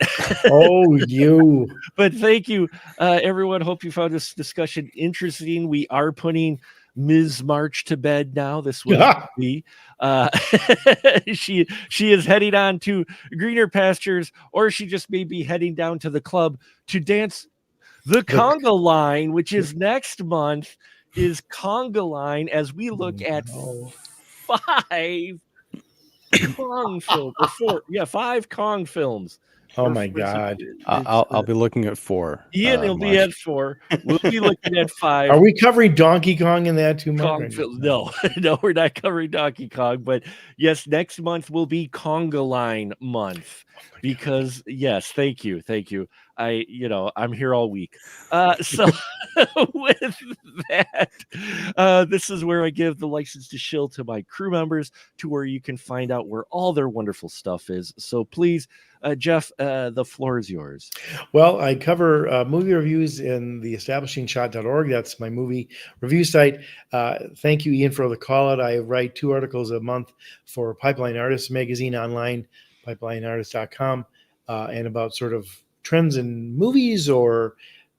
but thank you, everyone. Hope you found this discussion interesting. We are putting Ms. March to bed now. This was me. She is heading on to greener pastures, or she just may be heading down to the club to dance the conga line, which is next month, is conga line, as we look at 5 Kong films, or 4, 5 Kong films. Oh my God! I'll be looking at 4. Ian will be at 4. We'll be looking at 5. Are we covering Donkey Kong in that too, Mark? Kong film? No, we're not covering Donkey Kong. But yes, next month will be Conga Line month, because yes, thank you. I'm here all week. So with that, this is where I give the license to shill to my crew members, to where you can find out where all their wonderful stuff is. So please, Jeff, the floor is yours. Well, I cover movie reviews in the establishingshot.org. That's my movie review site. Thank you, Ian, for the call out. I write 2 articles a month for Pipeline Artists magazine online, pipelineartist.com, and about sort of trends in movies or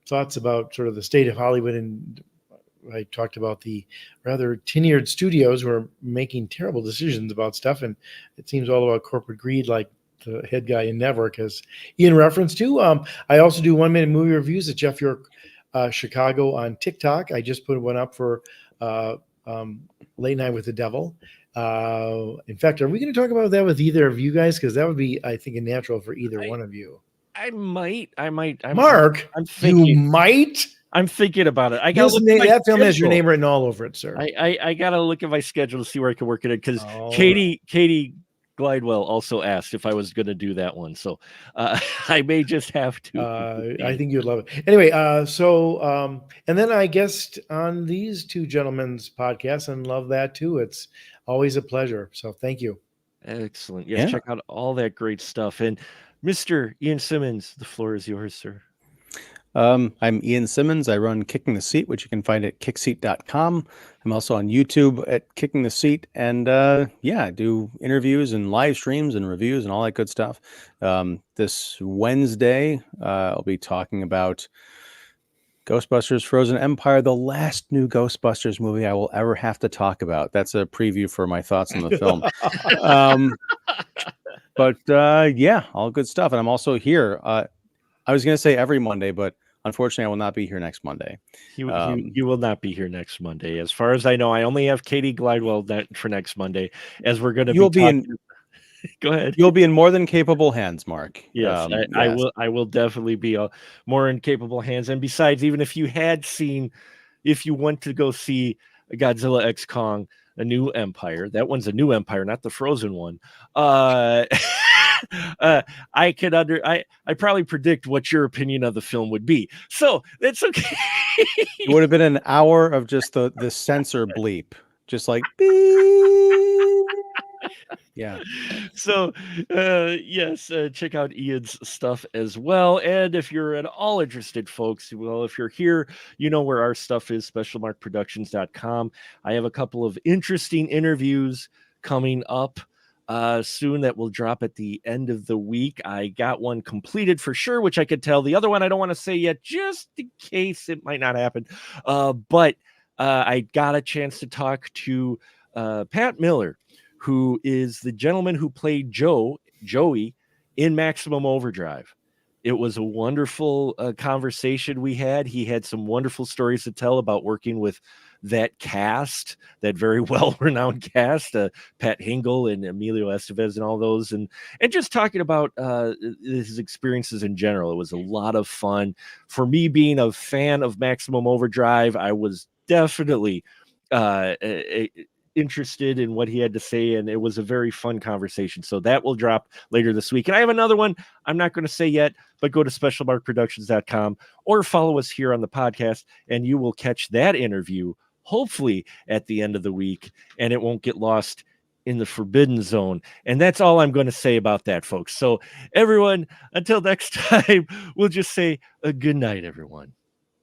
thoughts about sort of the state of Hollywood. And I talked about the rather tenured studios who are making terrible decisions about stuff, and it seems all about corporate greed, like the head guy in Network has Ian reference to. I also do 1-minute movie reviews at Jeff York Chicago on TikTok. I just put one up for Late Night with the Devil. In fact, are we going to talk about that with either of you guys? Because that would be, I think, a natural for either one of you. I might. Mark, I'm you thinking. might. I'm thinking about it. I got That film has your name written all over it, sir. I gotta look at my schedule to see where I can work it in, because All Katie Glidewell also asked if I was going to do that one, so I may just have to. I think you'd love it. Anyway, and then I guessed on these two gentlemen's podcasts and love that too. It's always a pleasure. So thank you. Excellent. Yes, check out all that great stuff. And Mr. Ian Simmons, the floor is yours, sir. I'm Ian Simmons. I run Kicking the Seat, which you can find at kickseat.com. I'm also on YouTube at Kicking the Seat. And I do interviews and live streams and reviews and all that good stuff. This Wednesday, I'll be talking about Ghostbusters Frozen Empire, the last new Ghostbusters movie I will ever have to talk about. That's a preview for my thoughts on the film. All good stuff. And I'm also here. I was going to say every Monday, but unfortunately, I will not be here next Monday. You will not be here next Monday. As far as I know, I only have Katie Glidewell for next Monday, as we're going to be talking. Go ahead. You'll be in more than capable hands, Mark. Yes, yes. I will definitely be more in capable hands. And besides, even if you went to go see Godzilla X Kong, A New Empire, that one's a new empire, not the Frozen one. I probably predict what your opinion of the film would be. So that's okay. It would have been an hour of just the censor bleep, just like beep. Yeah. So, yes, check out Ian's stuff as well. And if you're at all interested, folks, well, if you're here, you know where our stuff is, specialmarkproductions.com. I have a couple of interesting interviews coming up soon that will drop at the end of the week. I got one completed for sure, which I could tell. The other one I don't want to say yet, just in case it might not happen. But I got a chance to talk to Pat Miller, who is the gentleman who played Joey in Maximum Overdrive. It was a wonderful conversation we had. He had some wonderful stories to tell about working with that cast, that very well-renowned cast, Pat Hingle and Emilio Estevez and all those, and just talking about his experiences in general. It was a lot of fun. For me, being a fan of Maximum Overdrive, I was definitely interested in what he had to say, and it was a very fun conversation. So that will drop later this week. And I have another one I'm not going to say yet, but go to specialmarkproductions.com or follow us here on the podcast, and you will catch that interview hopefully at the end of the week, and it won't get lost in the forbidden zone. And that's all I'm going to say about that, folks. So everyone, until next time, we'll just say a good night, everyone.